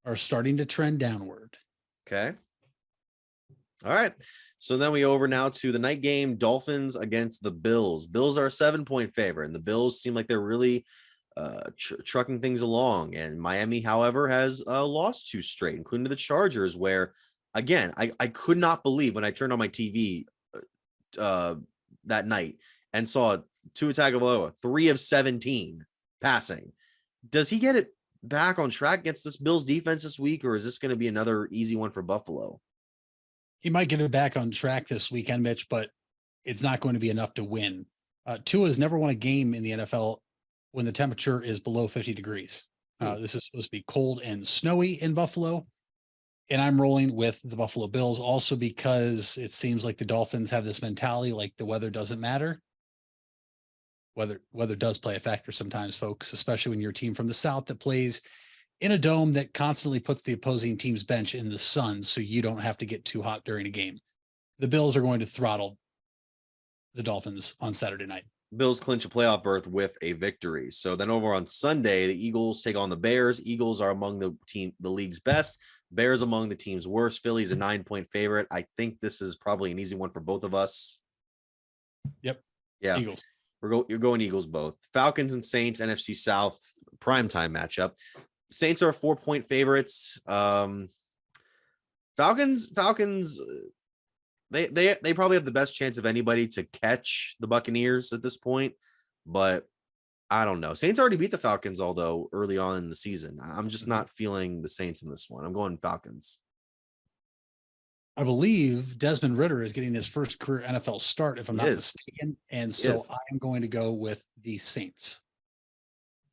are starting to trend downward. Okay. All right. So then we over now to the night game, Dolphins against the Bills. Bills are a 7-point favorite, and the Bills seem like they're really trucking things along. And Miami, however, has lost 2 straight, including to the Chargers, where, again, I could not believe when I turned on my TV that night and saw Tua Tagovailoa, 3 of 17 passing. Does he get it back on track against this Bills defense this week, or is this going to be another easy one for Buffalo? He might get it back on track this weekend, Mitch, but it's not going to be enough to win. Tua has never won a game in the NFL when the temperature is below 50 degrees. This is supposed to be cold and snowy in Buffalo. And I'm rolling with the Buffalo Bills also because it seems like the Dolphins have this mentality like the weather doesn't matter. Weather does play a factor sometimes, folks, especially when you're a team from the South that plays in a dome that constantly puts the opposing team's bench in the sun so you don't have to get too hot during a game. The Bills are going to throttle the Dolphins on Saturday night. Bills clinch a playoff berth with a victory. So then over on Sunday, the Eagles take on the Bears. Eagles are among the league's best. Bears among the team's worst. Philly's a 9-point favorite. I think this is probably an easy one for both of us. Yep. Yeah. Eagles. You're going Eagles both. Falcons and Saints, NFC South primetime matchup. Saints are 4-point favorites. Falcons. They probably have the best chance of anybody to catch the Buccaneers at this point, but I don't know. Saints already beat the Falcons, although early on in the season. I'm just not feeling the Saints in this one. I'm going Falcons. I believe Desmond Ridder is getting his first career NFL start, if I'm not mistaken. And so I'm going to go with the Saints.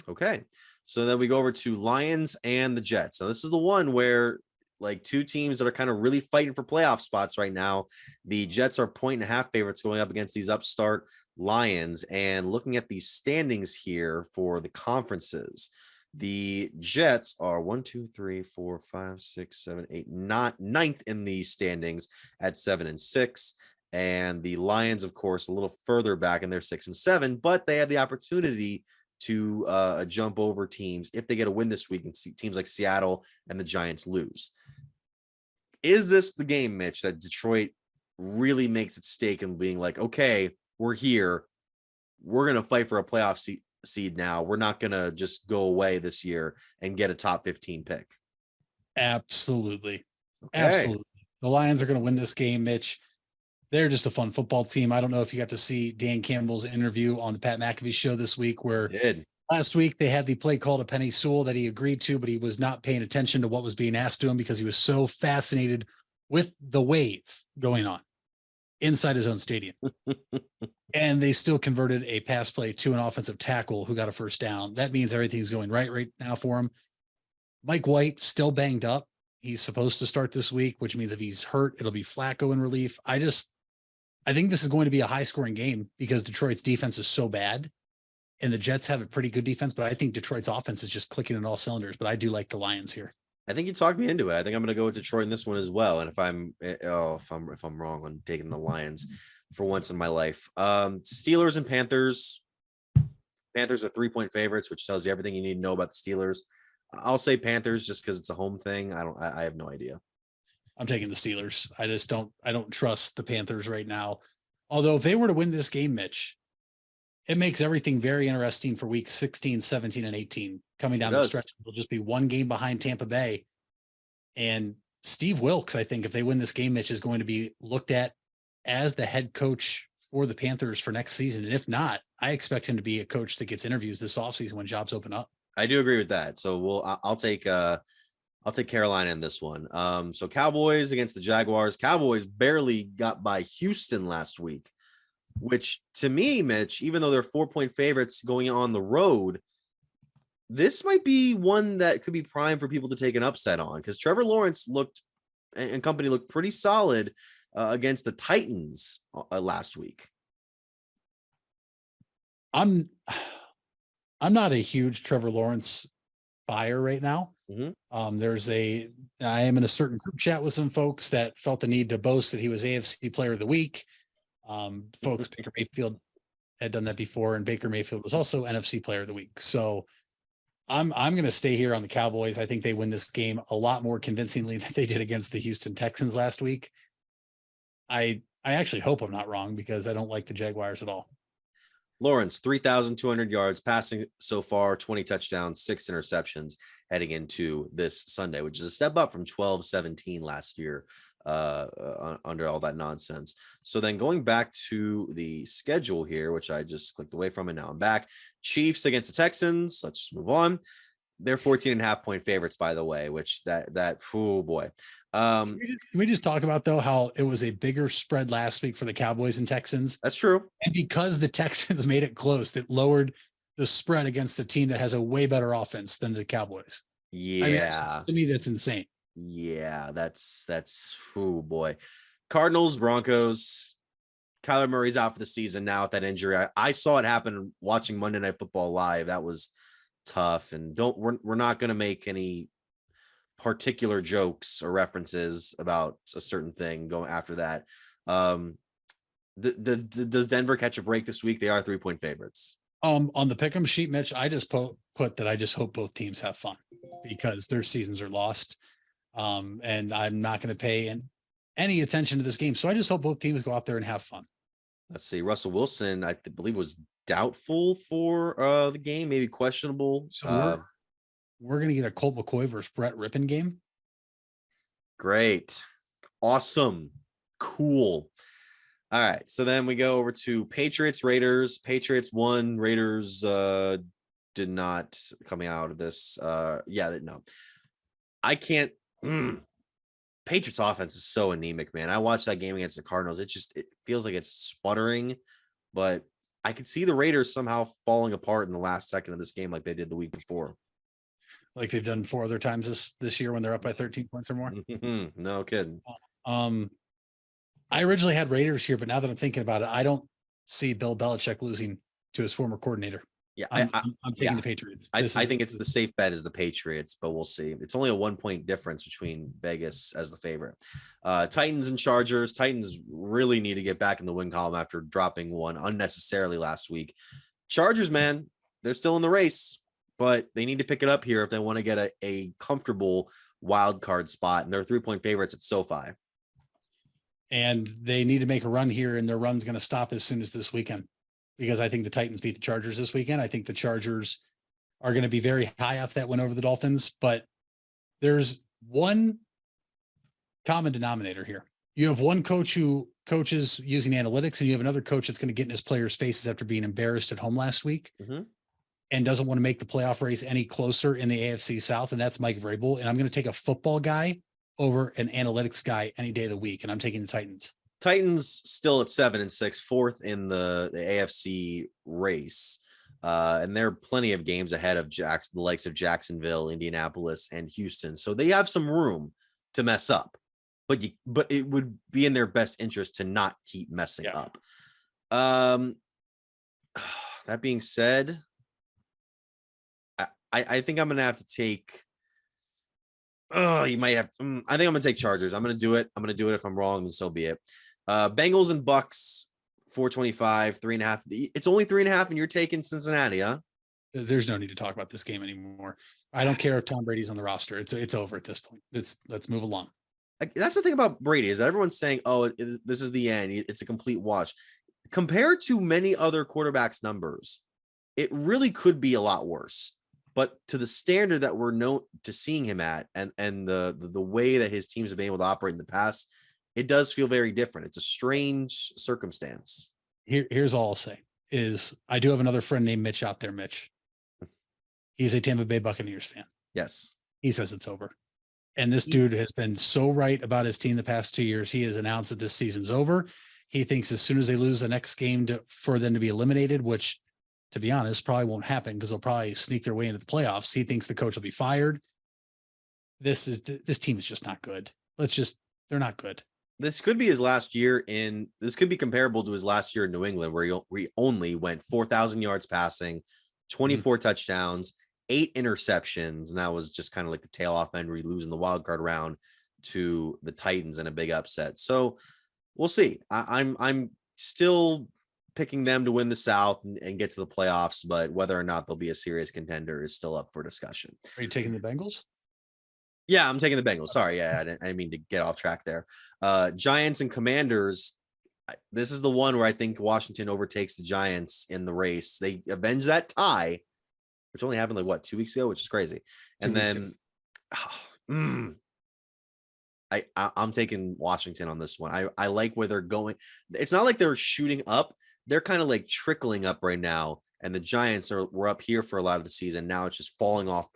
Okay. So then we go over to Lions and the Jets. Now this is the one where like two teams that are kind of really fighting for playoff spots right now. The Jets are 1.5 favorites going up against these upstart Lions. And looking at the standings here for the conferences, the Jets are 1, 2, 3, 4, 5, 6, 7, 8, not ninth in the standings at 7-6. And the Lions, of course, a little further back and they're 6 and 7, but they have the opportunity to jump over teams if they get a win this week and see teams like Seattle and the Giants lose. Is this the game, Mitch, that Detroit really makes its stake in being like, okay, we're here. We're going to fight for a playoff seed now. We're not going to just go away this year and get a top 15 pick. Absolutely. Okay. Absolutely. The Lions are going to win this game, Mitch. They're just a fun football team. I don't know if you got to see Dan Campbell's interview on the Pat McAfee show this week, where last week they had the play call to Penei Sewell that he agreed to, but he was not paying attention to what was being asked to him because he was so fascinated with the wave going on inside his own stadium. And they still converted a pass play to an offensive tackle who got a first down. That means everything's going right now for him. Mike White still banged up. He's supposed to start this week, which means if he's hurt, it'll be Flacco in relief. I think this is going to be a high scoring game because Detroit's defense is so bad and the Jets have a pretty good defense, but I think Detroit's offense is just clicking in all cylinders, but I do like the Lions here. I think you talked me into it. I think I'm going to go with Detroit in this one as well. And if I'm wrong on taking the Lions for once in my life, Steelers and Panthers. Panthers are 3-point favorites, which tells you everything you need to know about the Steelers. I'll say Panthers just because it's a home thing. I have no idea. I'm taking the Steelers. I don't trust the Panthers right now. Although if they were to win this game, Mitch, it makes everything very interesting for weeks 16, 17, and 18 coming down the stretch. It'll just be one game behind Tampa Bay. And Steve Wilkes, I think if they win this game, Mitch, is going to be looked at as the head coach for the Panthers for next season. And if not, I expect him to be a coach that gets interviews this offseason when jobs open up. I do agree with that. So I'll take Carolina in this one. So Cowboys against the Jaguars. Cowboys barely got by Houston last week, which to me, Mitch, even though they're 4-point favorites going on the road, this might be one that could be prime for people to take an upset on because Trevor Lawrence and company looked pretty solid against the Titans last week. I'm not a huge Trevor Lawrence buyer right now. Mm-hmm. I am in a certain group chat with some folks that felt the need to boast that he was AFC Player of the Week. Folks, Baker Mayfield had done that before, and Baker Mayfield was also NFC Player of the Week. So I'm going to stay here on the Cowboys. I think they win this game a lot more convincingly than they did against the Houston Texans last week. I actually hope I'm not wrong because I don't like the Jaguars at all. Lawrence, 3,200 yards passing so far, 20 touchdowns, 6 interceptions heading into this Sunday, which is a step up from 12-17 last year under all that nonsense. So then going back to the schedule here, which I just clicked away from and now I'm back. Chiefs against the Texans. Let's just move on. They're 14.5-point favorites, by the way, which oh boy. Can we just talk about though how it was a bigger spread last week for the Cowboys and Texans? That's true. And because the Texans made it close, that lowered the spread against a team that has a way better offense than the Cowboys. Yeah. To me, that's insane. Yeah, that's oh boy. Cardinals, Broncos. Kyler Murray's out for the season now with that injury. I saw it happen watching Monday Night Football live. That was tough. And we're not going to make any particular jokes or references about a certain thing going after that. Does Denver catch a break this week? They are 3-point favorites. On the pick'em sheet, Mitch, I just put that I just hope both teams have fun because their seasons are lost. And I'm not going to pay any attention to this game. So I just hope both teams go out there and have fun. Let's see. Russell Wilson, I believe, was doubtful for the game, maybe questionable. So we're going to get a Colt McCoy versus Brett Rippon game. Great. Awesome. Cool. All right. So then we go over to Patriots, Raiders. Patriots won. Raiders did not coming out of this. No. I can't. Patriots offense is so anemic, man. I watched that game against the Cardinals. It feels like it's sputtering, but I could see the Raiders somehow falling apart in the last second of this game like they did the week before. Like they've done 4 other times this year when they're up by 13 points or more. No kidding. I originally had Raiders here, but now that I'm thinking about it, I don't see Bill Belichick losing to his former coordinator. Yeah, I'm taking the Patriots. I think it's the safe bet is the Patriots, but we'll see. It's only a 1-point difference between Vegas as the favorite. Titans and Chargers. Titans really need to get back in the win column after dropping one unnecessarily last week. Chargers, man, they're still in the race, but they need to pick it up here if they want to get a comfortable wild card spot. And they're 3-point favorites at SoFi. And they need to make a run here, and their run's going to stop as soon as this weekend. Because I think the Titans beat the Chargers this weekend. I think the Chargers are going to be very high off that win over the Dolphins, but there's one common denominator here. You have one coach who coaches using analytics, and you have another coach that's going to get in his players' faces after being embarrassed at home last week and doesn't want to make the playoff race any closer in the AFC South. And that's Mike Vrabel. And I'm going to take a football guy over an analytics guy any day of the week. And I'm taking the Titans. Titans still at 7-6, fourth in the AFC race. And there are plenty of games ahead of the likes of Jacksonville, Indianapolis, and Houston. So they have some room to mess up, but it would be in their best interest to not keep messing up. That being said, I think I'm going to have to take, you might have, I think I'm going to take Chargers. I'm going to do it. I'm going to do it. If I'm wrong, then so be it. Bengals and Bucks, 425, 3.5. It's only 3.5, and you're taking Cincinnati, huh? There's no need to talk about this game anymore. I don't care if Tom Brady's on the roster. It's over at this point. Let's move along. That's the thing about Brady is that everyone's saying, "Oh, this is the end. It's a complete wash." Compared to many other quarterbacks' numbers, it really could be a lot worse. But to the standard that we're known to seeing him at, and the way that his teams have been able to operate in the past, it does feel very different. It's a strange circumstance. Here's all I'll say is I do have another friend named Mitch out there, Mitch. He's a Tampa Bay Buccaneers fan. Yes. He says it's over. And this dude has been so right about his team the past 2 years. He has announced that this season's over. He thinks as soon as they lose the next game for them to be eliminated, which to be honest, probably won't happen because they'll probably sneak their way into the playoffs. He thinks the coach will be fired. This team is just not good. They're not good. This could be his last year this could be comparable to his last year in New England, where he only went 4,000 yards passing, 24 touchdowns, 8 interceptions. And that was just kind of like the tail off end where you lose in the wild card round to the Titans in a big upset. So we'll see. I'm still picking them to win the South and get to the playoffs, but whether or not they'll be a serious contender is still up for discussion. Are you taking the Bengals? Yeah, I'm taking the Bengals. Sorry. Yeah, I didn't mean to get off track there. Giants and Commanders. This is the one where I think Washington overtakes the Giants in the race. They avenge that tie, which only happened like 2 weeks ago, which is crazy. And then I'm taking Washington on this one. I like where they're going. It's not like they're shooting up. They're kind of like trickling up right now. And the Giants were up here for a lot of the season. Now it's just falling off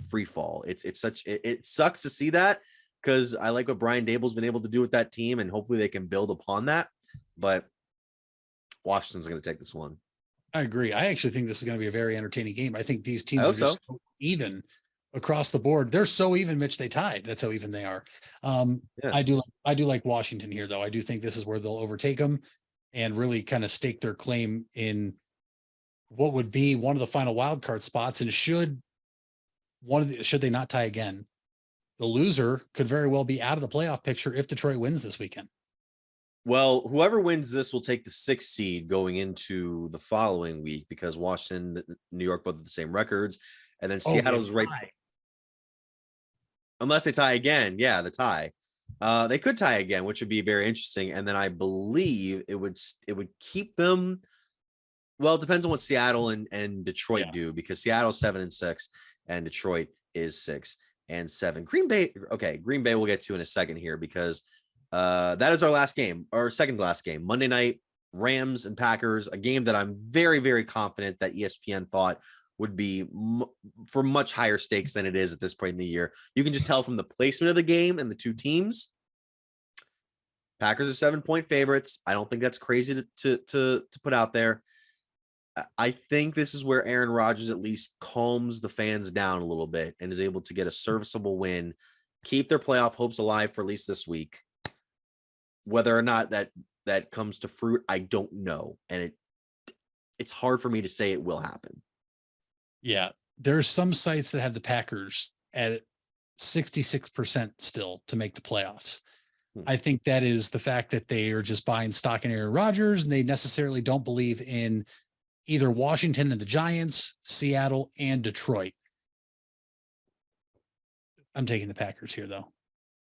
free fall. It sucks to see that because I like what Brian Dable's been able to do with that team, and hopefully they can build upon that. But Washington's going to take this one. I agree. I actually think this is going to be a very entertaining game. I think these teams I are hope just so. so even across the board. They're so even, Mitch, they tied. That's how even they are. Yeah. I do like Washington here, though. I do think this is where they'll overtake them and really kind of stake their claim in what would be one of the final wild card spots. And should they not tie again, the loser could very well be out of the playoff picture if Detroit wins this weekend. Well, whoever wins this will take the 6th seed going into the following week, because Washington, New York, both have the same records. And then Seattle's right. Unless they tie again. Yeah, the tie. They could tie again, which would be very interesting. And then I believe it would keep them. Well, it depends on what Seattle and Detroit do, because Seattle's 7-6 and Detroit is 6-7. Green Bay. Okay. Green Bay we'll get to in a second here, because that is our last game, our second last game, Monday night, Rams and Packers, a game that I'm very, very confident that ESPN thought would be for much higher stakes than it is at this point in the year. You can just tell from the placement of the game and the two teams. Packers are 7-point favorites. I don't think that's crazy to put out there. I think this is where Aaron Rodgers at least calms the fans down a little bit and is able to get a serviceable win, keep their playoff hopes alive for at least this week. Whether or not that comes to fruit, I don't know. And it's hard for me to say it will happen. Yeah. There's some sites that have the Packers at 66% still to make the playoffs. I think that is the fact that they are just buying stock in Aaron Rodgers, and they necessarily don't believe in either Washington and the Giants, Seattle and Detroit. I'm taking the Packers here, though.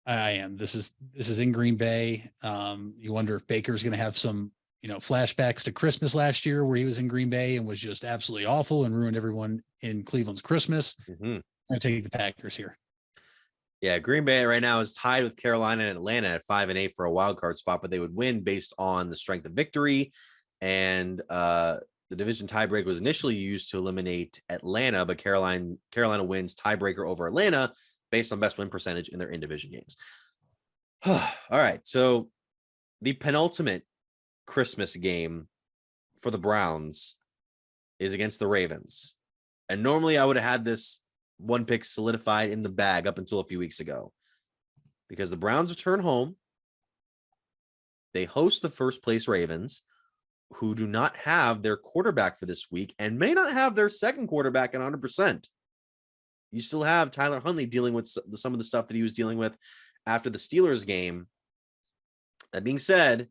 I am. This is in Green Bay. You wonder if Baker's going to have some, flashbacks to Christmas last year where he was in Green Bay and was just absolutely awful and ruined everyone in Cleveland's Christmas. Mm-hmm. I'm going to take the Packers here. Yeah, Green Bay right now is tied with Carolina and Atlanta at 5-8 for a wild card spot, but they would win based on the strength of victory. And the division tiebreak was initially used to eliminate Atlanta, but Carolina wins tiebreaker over Atlanta based on best win percentage in their in-division games. All right, so the penultimate Christmas game for the Browns is against the Ravens. And normally I would have had this one pick solidified in the bag up until a few weeks ago, because the Browns return home. They host the first place Ravens, who do not have their quarterback for this week and may not have their second quarterback at 100%. You still have Tyler Huntley dealing with some of the stuff that he was dealing with after the Steelers game. That being said,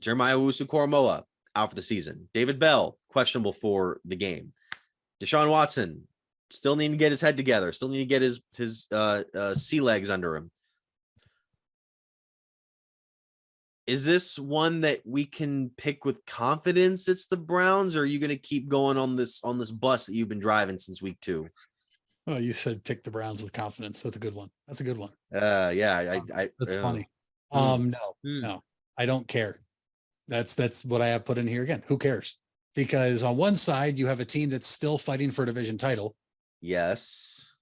Jeremiah Owusu-Koramoah out for the season. David Bell, questionable for the game. Deshaun Watson still need to get his head together. Still need to get his sea legs under him. Is this one that we can pick with confidence it's the Browns, or are you going to keep going on this bus that you've been driving since week 2? Well, you said pick the Browns with confidence. That's a good one. That's a good one. Yeah, that's funny. No, I don't care. That's what I have put in here again. Who cares? Because on one side, you have a team that's still fighting for a division title. Yes.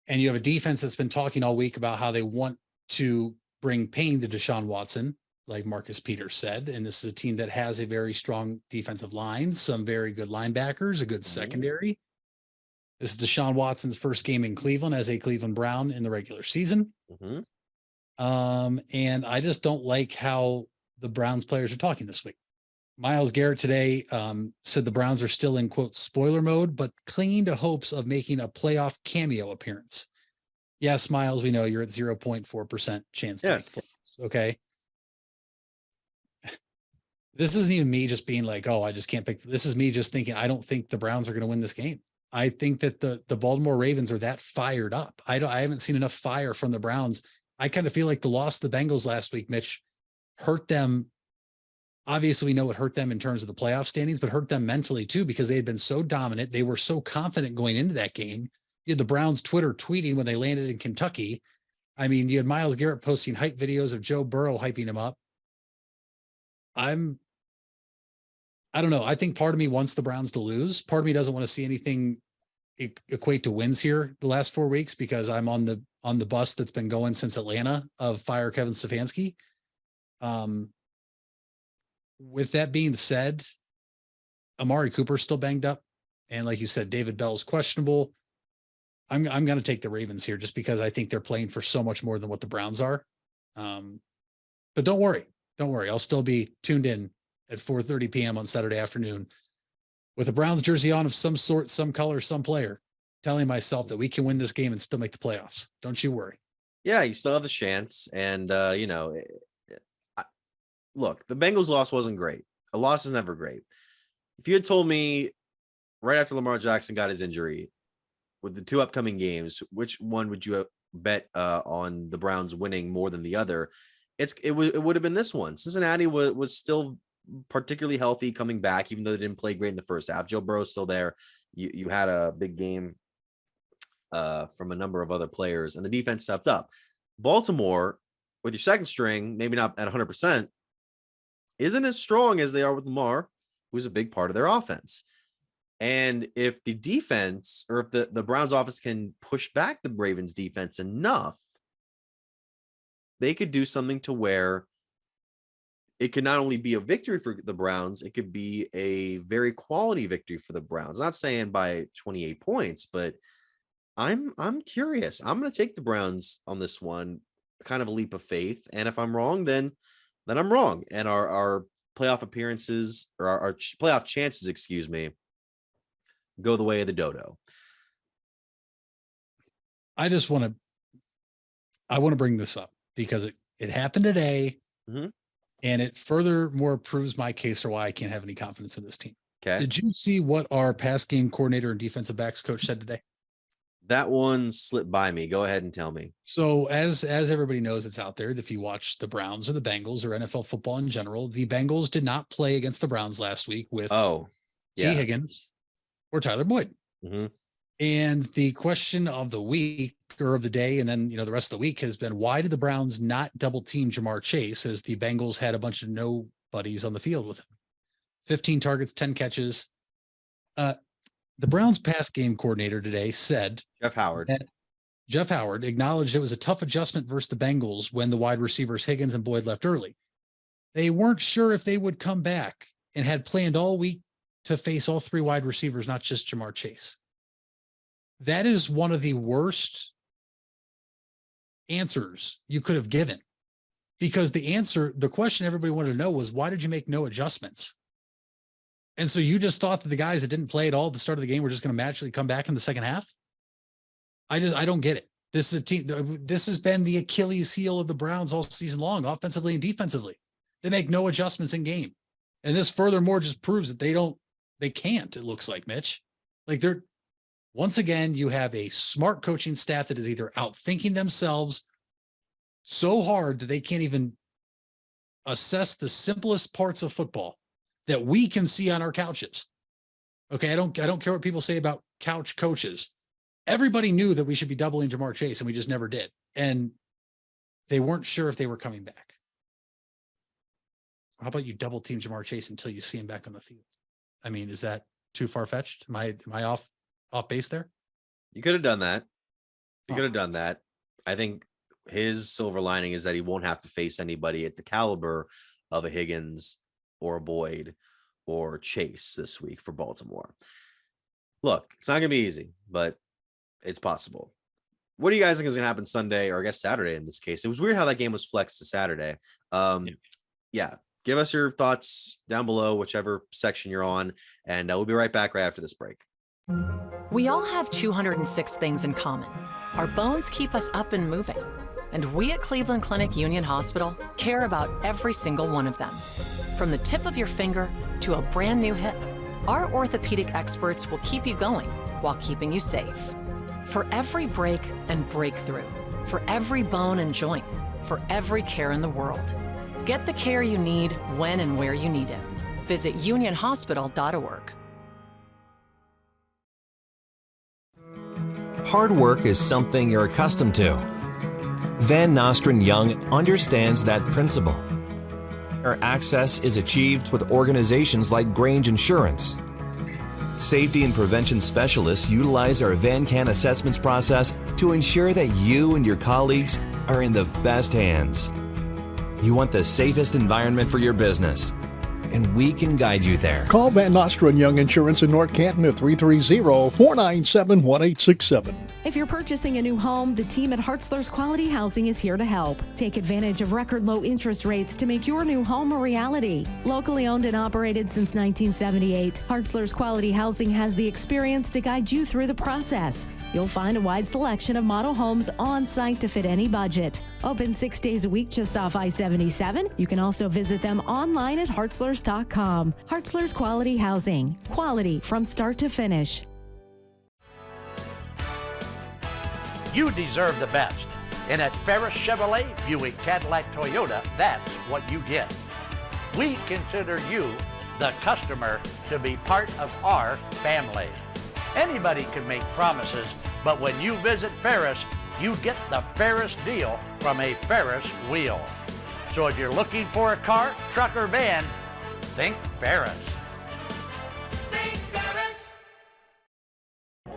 And you have a defense that's been talking all week about how they want to bring pain to Deshaun Watson, like Marcus Peters said. And this is a team that has a very strong defensive line, some very good linebackers, a good secondary. This is Deshaun Watson's first game in Cleveland as a Cleveland Brown in the regular season. And I just don't like how the Browns players are talking this week. Myles Garrett today said the Browns are still in, quote, spoiler mode, but clinging to hopes of making a playoff cameo appearance. Yes, Myles, we know you're at 0.4% chance. Yes. Okay. This isn't even me just being like, oh, I just can't pick. This is me just thinking, I don't think the Browns are going to win this game. I think that the Baltimore Ravens are that fired up. I haven't seen enough fire from the Browns. I kind of feel like the loss to the Bengals last week, Mitch, hurt them. Obviously, we know it hurt them in terms of the playoff standings, but hurt them mentally too, because they had been so dominant. They were so confident going into that game. You had the Browns Twitter tweeting when they landed in Kentucky. I mean, you had Myles Garrett posting hype videos of Joe Burrow hyping him up. I don't know. I think part of me wants the Browns to lose. Part of me doesn't want to see anything equate to wins here the last 4 weeks, because I'm on the bus that's been going since Atlanta of fire Kevin Stefanski. With that being said, Amari Cooper's still banged up. And like you said, David Bell's questionable. I'm going to take the Ravens here just because I think they're playing for so much more than what the Browns are. But don't worry. I'll still be tuned in at 4:30 p.m. on Saturday afternoon with a Browns jersey on of some sort, some color, some player, telling myself that we can win this game and still make the playoffs. Don't you worry. Yeah, you still have the chance. And, look, the Bengals loss wasn't great. A loss is never great. If you had told me right after Lamar Jackson got his injury with the 2 upcoming games, which one would you bet on the Browns winning more than the other? It would have been this one. Cincinnati was still particularly healthy coming back, even though they didn't play great in the first half. Joe Burrow's still there. You had a big game from a number of other players, and the defense stepped up. Baltimore, with your second string, maybe not at 100%, isn't as strong as they are with Lamar, who's a big part of their offense. And if the defense, or if the Browns offense can push back the Ravens defense enough, they could do something to where it could not only be a victory for the Browns, it could be a very quality victory for the Browns. Not saying by 28 points, but I'm curious. I'm going to take the Browns on this one, kind of a leap of faith. And if I'm wrong, then I'm wrong. And our playoff appearances, or our playoff chances, go the way of the dodo. I want to bring this up because it happened today. Mm-hmm. And it furthermore proves my case for why I can't have any confidence in this team. Okay. Did you see what our pass game coordinator and defensive backs coach said today? That one slipped by me. Go ahead and tell me. So as everybody knows, it's out there. If you watch the Browns or the Bengals or NFL football in general, the Bengals did not play against the Browns last week with T. Higgins or Tyler Boyd. Mm-hmm. And the question of the week, or of the day, and then the rest of the week, has been, why did the Browns not double team Jamar Chase, as the Bengals had a bunch of nobodies on the field with him? 15 targets, 10 catches. The Browns pass game coordinator today said Jeff Howard acknowledged it was a tough adjustment versus the Bengals when the wide receivers Higgins and Boyd left early. They weren't sure if they would come back and had planned all week to face all 3 wide receivers, not just Jamar Chase. That is one of the worst answers you could have given, because the question everybody wanted to know was, why did you make no adjustments? And so you just thought that the guys that didn't play at all at the start of the game were just going to magically come back in the second half? I don't get it. This is a team. This has been the Achilles heel of the Browns all season long, offensively and defensively. They make no adjustments in game. And this furthermore just proves that they can't, it looks like, Mitch. Like, once again, you have a smart coaching staff that is either outthinking themselves so hard that they can't even assess the simplest parts of football that we can see on our couches. Okay, I don't care what people say about couch coaches. Everybody knew that we should be doubling Jamar Chase, and we just never did. And they weren't sure if they were coming back. How about you double team Jamar Chase until you see him back on the field? I mean, is that too far-fetched? Am I off base there? You could have done that. I think his silver lining is that he won't have to face anybody at the caliber of a Higgins or a Boyd or Chase this week for Baltimore. Look, it's not going to be easy, but it's possible. What do you guys think is going to happen Sunday, or I guess Saturday in this case? It was weird how that game was flexed to Saturday. Yeah. Give us your thoughts down below, whichever section you're on, and we'll be right back right after this break. We all have 206 things in common. Our bones keep us up and moving. And we at Cleveland Clinic Union Hospital care about every single one of them. From the tip of your finger to a brand new hip, our orthopedic experts will keep you going while keeping you safe. For every break and breakthrough, for every bone and joint, for every care in the world. Get the care you need when and where you need it. Visit unionhospital.org. Hard work is something you're accustomed to. Van Nostrand Young understands that principle. Our access is achieved with organizations like Grange Insurance. Safety and prevention specialists utilize our VanCan assessments process to ensure that you and your colleagues are in the best hands. You want the safest environment for your business. and we can guide you there. Call Van Nostra and Young Insurance in North Canton at 330-497-1867. If you're purchasing a new home, the team at Hartzler's Quality Housing is here to help. Take advantage of record low interest rates to make your new home a reality. Locally owned and operated since 1978, Hartzler's Quality Housing has the experience to guide you through the process. You'll find a wide selection of model homes on site to fit any budget. Open 6 days a week just off I-77. You can also visit them online at hartzlers.com. Hartzler's Quality Housing. Quality from start to finish. You deserve the best. And at Ferris Chevrolet, Buick, Cadillac, Toyota, that's what you get. We consider you, the customer, to be part of our family. Anybody can make promises, but when you visit Ferris, you get the Ferris deal from a Ferris wheel. So if you're looking for a car, truck, or van, think Ferris. Think Ferris.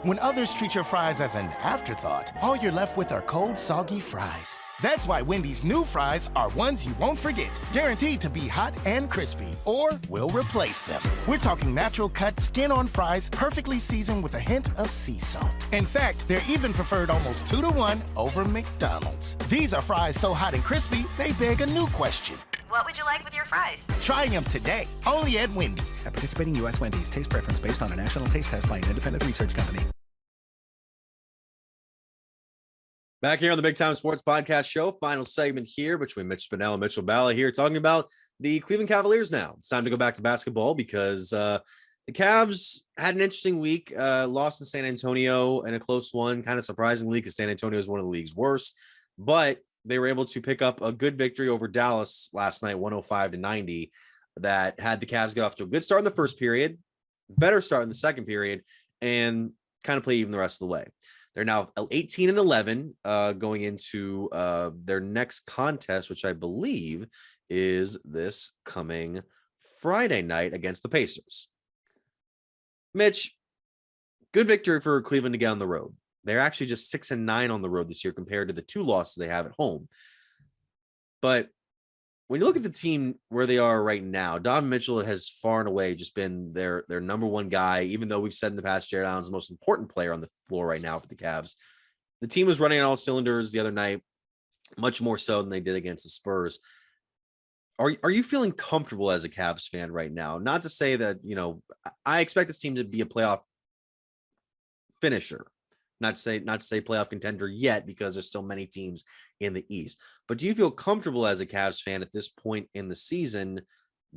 When others treat your fries as an afterthought, all you're left with are cold, soggy fries. That's why Wendy's new fries are ones you won't forget, guaranteed to be hot and crispy, or we'll replace them. We're talking natural cut, skin-on fries, perfectly seasoned with a hint of sea salt. In fact, they're even preferred almost 2-to-1 over McDonald's. These are fries so hot and crispy, they beg a new question. What would you like with your fries? Try them today, only at Wendy's. At participating U.S. Wendy's, taste preference based on a national taste test by an independent research company. Back here on the Big Time Sports Podcast Show, final segment here between Mitch Spinell and Mitchell Balla here talking about the Cleveland Cavaliers now. It's time to go back to basketball because the Cavs had an interesting week, lost in San Antonio in a close one, kind of surprisingly because San Antonio is one of the league's worst, but they were able to pick up a good victory over Dallas last night, 105-90, that had the Cavs get off to a good start in the first period, better start in the second period, and kind of play even the rest of the way. They're now 18-11 going into their next contest, which I believe is this coming Friday night against the Pacers. Mitch, good victory for Cleveland to get on the road. They're actually just 6-9 on the road this year compared to the 2 losses they have at home. But when you look at the team where they are right now, Donovan Mitchell has far and away just been their number one guy, even though we've said in the past Jarrett Allen's the most important player on the floor right now for the Cavs. The team was running on all cylinders the other night, much more so than they did against the Spurs. Are you feeling comfortable as a Cavs fan right now? Not to say that, I expect this team to be a playoff finisher. Not to say playoff contender yet because there's so many teams in the East. But do you feel comfortable as a Cavs fan at this point in the season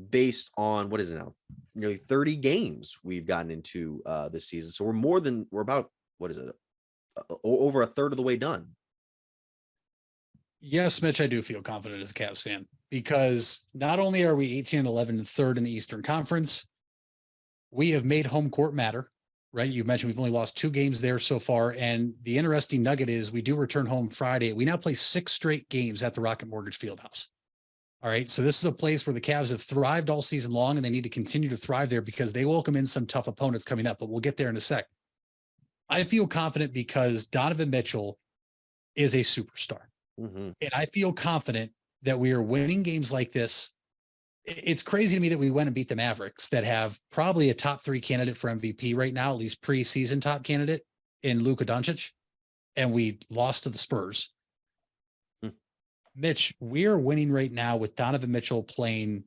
based on, what is it now? Nearly 30 games we've gotten into this season. So we're about, what is it? Over a third of the way done. Yes, Mitch, I do feel confident as a Cavs fan because not only are we 18-11 and third in the Eastern Conference, we have made home court matter. Right. You mentioned we've only lost 2 games there so far. And the interesting nugget is we do return home Friday. We now play 6 straight games at the Rocket Mortgage Fieldhouse. All right. So this is a place where the Cavs have thrived all season long and they need to continue to thrive there because they welcome in some tough opponents coming up, but we'll get there in a sec. I feel confident because Donovan Mitchell is a superstar. Mm-hmm. And I feel confident that we are winning games like this. It's crazy to me that we went and beat the Mavericks that have probably a top 3 candidate for MVP right now, at least preseason top candidate in Luka Doncic, and we lost to the Spurs. Mitch, we are winning right now with Donovan Mitchell playing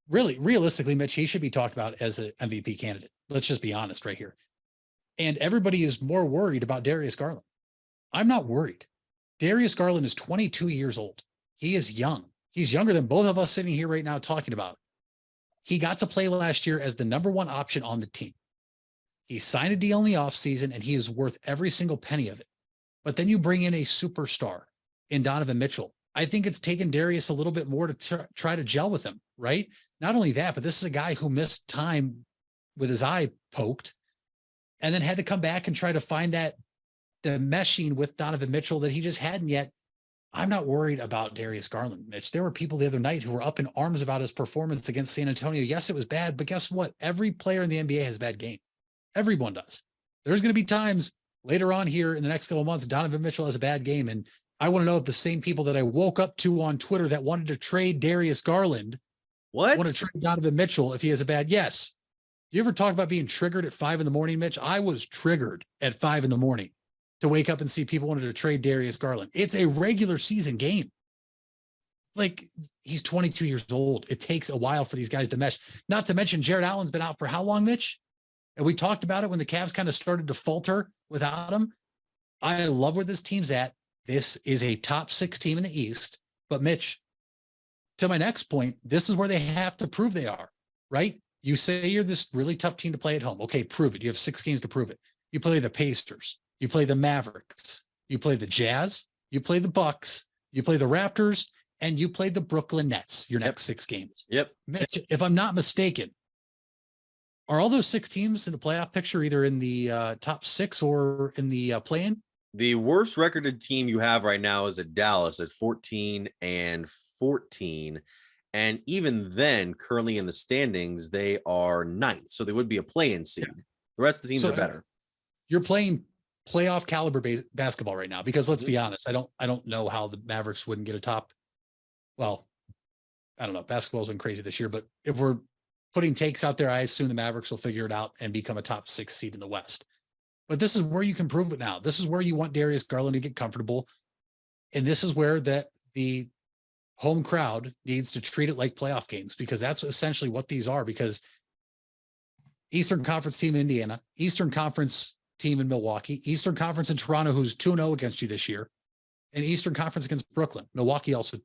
really realistically. Mitch, he should be talked about as an MVP candidate. Let's just be honest right here. And everybody is more worried about Darius Garland. I'm not worried. Darius Garland is 22 years old. He is young. He's younger than both of us sitting here right now talking about it. He got to play last year as the number 1 option on the team. He signed a deal in the offseason and he is worth every single penny of it. But then you bring in a superstar in Donovan Mitchell. I think it's taken Darius a little bit more to try to gel with him, right? Not only that, but this is a guy who missed time with his eye poked and then had to come back and try to find the meshing with Donovan Mitchell that he just hadn't yet. I'm not worried about Darius Garland, Mitch. There were people the other night who were up in arms about his performance against San Antonio. Yes, it was bad, but guess what? Every player in the NBA has a bad game. Everyone does. There's going to be times later on here in the next couple of months, Donovan Mitchell has a bad game. And I want to know if the same people that I woke up to on Twitter that wanted to trade Darius Garland What? Want to trade Donovan Mitchell if he has a bad? Yes. You ever talk about being triggered at 5 a.m, Mitch? I was triggered at 5 a.m. to wake up and see people wanted to trade Darius Garland. It's a regular season game. Like, he's 22 years old. It takes a while for these guys to mesh. Not to mention Jared Allen's been out for how long, Mitch? And we talked about it when the Cavs kind of started to falter without him. I love where this team's at. This is a top 6 team in the East. But Mitch, to my next point, this is where they have to prove they are, right? You say you're this really tough team to play at home. Okay, prove it. You have 6 games to prove it. You play the Pacers. You play the Mavericks. You play the Jazz. You play the Bucks. You play the Raptors. And you play the Brooklyn Nets, your next 6 games. Yep. Mitch, if I'm not mistaken, are all those 6 teams in the playoff picture either in the top 6 or in the play-in? The worst recorded team you have right now is at Dallas at 14-14. And even then, currently in the standings, they are 9th. So they would be a play-in seed. Yeah. The rest of the teams are better. You're playing playoff caliber basketball right now, because let's be honest, I don't know how the Mavericks wouldn't get a top. Well, I don't know. Basketball's been crazy this year, but if we're putting takes out there, I assume the Mavericks will figure it out and become a top 6 seed in the West. But this is where you can prove it now. This is where you want Darius Garland to get comfortable. And this is where the home crowd needs to treat it like playoff games, because that's essentially what these are. Because Eastern Conference team in Indiana, Eastern Conference team in Milwaukee, Eastern Conference in Toronto, who's 2-0 against you this year, and Eastern Conference against Brooklyn. Milwaukee also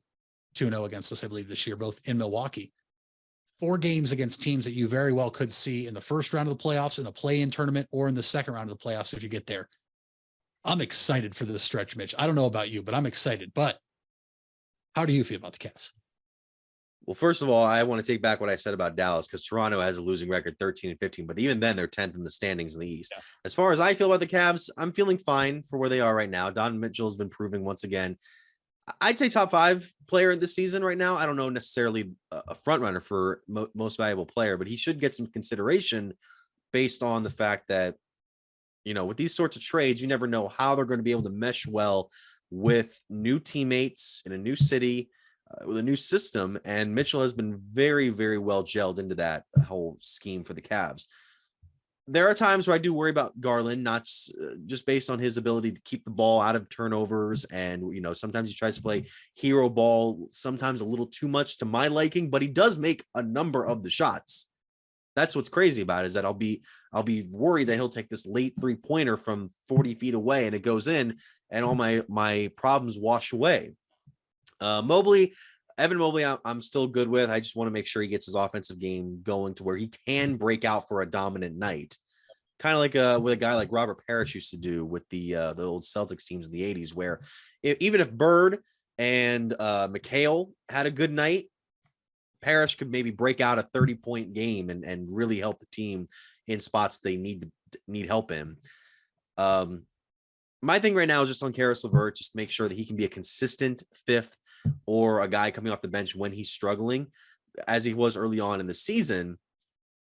2-0 against us, I believe, this year, both in Milwaukee. 4 games against teams that you very well could see in the first round of the playoffs, in the play-in tournament, or in the second round of the playoffs if you get there. I'm excited for this stretch, Mitch. I don't know about you, but I'm excited. But how do you feel about the Cavs? Well, first of all, I want to take back what I said about Dallas, because Toronto has a losing record 13-15, but even then they're 10th in the standings in the East. Yeah. As far as I feel about the Cavs, I'm feeling fine for where they are right now. Donovan Mitchell has been proving once again. I'd say top 5 player this season right now. I don't know necessarily a front runner for most valuable player, but he should get some consideration based on the fact that, with these sorts of trades, you never know how they're going to be able to mesh well with new teammates in a new city, with a new system. And Mitchell has been very, very well gelled into that whole scheme for the Cavs. There are times where I do worry about Garland, not just based on his ability to keep the ball out of turnovers. And, sometimes he tries to play hero ball, sometimes a little too much to my liking, but he does make a number of the shots. That's what's crazy about it, is that I'll be worried that he'll take this late 3-pointer from 40 feet away and it goes in and all my problems wash away. Evan Mobley, I'm still good with. I just want to make sure he gets his offensive game going to where he can break out for a dominant night. Kind of like with a guy like Robert Parrish used to do with the old Celtics teams in the 80s, where even if Bird and McHale had a good night, Parrish could maybe break out a 30-point game and really help the team in spots they need help in. My thing right now is just on Caris LeVert, just make sure that he can be a consistent 5th or a guy coming off the bench when he's struggling, as he was early on in the season.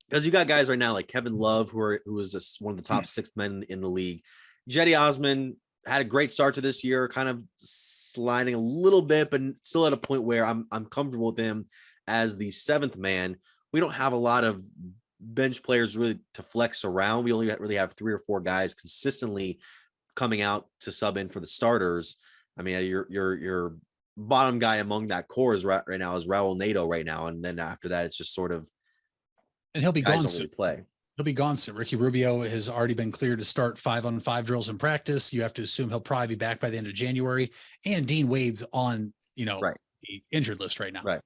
Because you got guys right now like Kevin Love, who is just one of the top 6 men in the league. Cedi Osman had a great start to this year, kind of sliding a little bit, but still at a point where I'm comfortable with him as the 7th man. We don't have a lot of bench players really to flex around. We only really have 3 or 4 guys consistently coming out to sub in for the starters. I mean, your bottom guy among that core is right now is Raul Neto right now, and then after that, it's just sort of. And he'll be gone soon. Really play. He'll be gone soon. Ricky Rubio has already been cleared to start 5-on-5 drills in practice. You have to assume he'll probably be back by the end of January. And Dean Wade's on, the injured list right now. Right.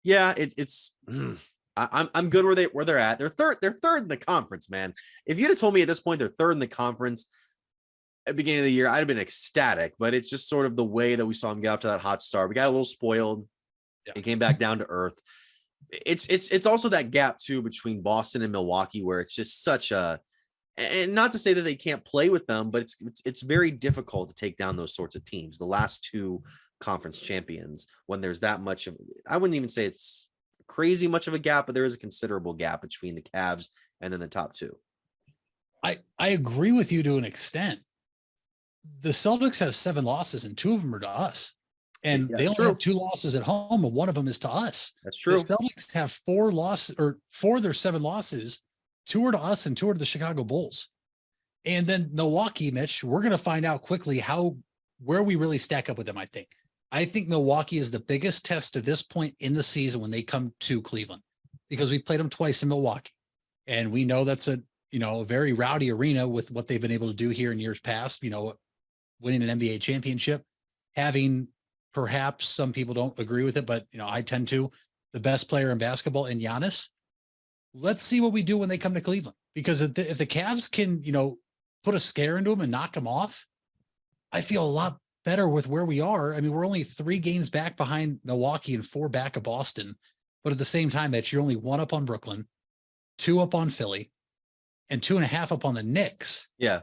Yeah, I'm good where they're at. They're third in the conference, man. If you'd have told me at this point they're 3rd in the conference at the beginning of the year, I'd have been ecstatic. But it's just sort of the way that we saw him get up to that hot start. We got a little spoiled. Yeah. He came back down to earth. It's also that gap too between Boston and Milwaukee, where it's just such a, and not to say that they can't play with them, but it's very difficult to take down those sorts of teams. The last 2 conference champions, when there's that much of, I wouldn't even say it's crazy much of a gap, but there is a considerable gap between the Cavs and then the top 2. I agree with you to an extent. The Celtics have 7 losses and 2 of them are to us. And they only have 2 losses at home, and one of them is to us. That's true. The Celtics have 4 losses, or 4 of their 7 losses. 2 are to us and 2 are to the Chicago Bulls. And then Milwaukee, Mitch, we're going to find out quickly where we really stack up with them, I think. I think Milwaukee is the biggest test to this point in the season when they come to Cleveland, because we played them twice in Milwaukee. And we know that's a very rowdy arena with what they've been able to do here in years past, winning an NBA championship, having, perhaps some people don't agree with it, but I tend to, the best player in basketball in Giannis. Let's see what we do when they come to Cleveland, because if the Cavs can, put a scare into them and knock them off, I feel a lot better with where we are. I mean, we're only 3 games back behind Milwaukee and 4 back of Boston, but at the same time, that you're only 1 up on Brooklyn, 2 up on Philly, and 2.5 up on the Knicks. Yeah.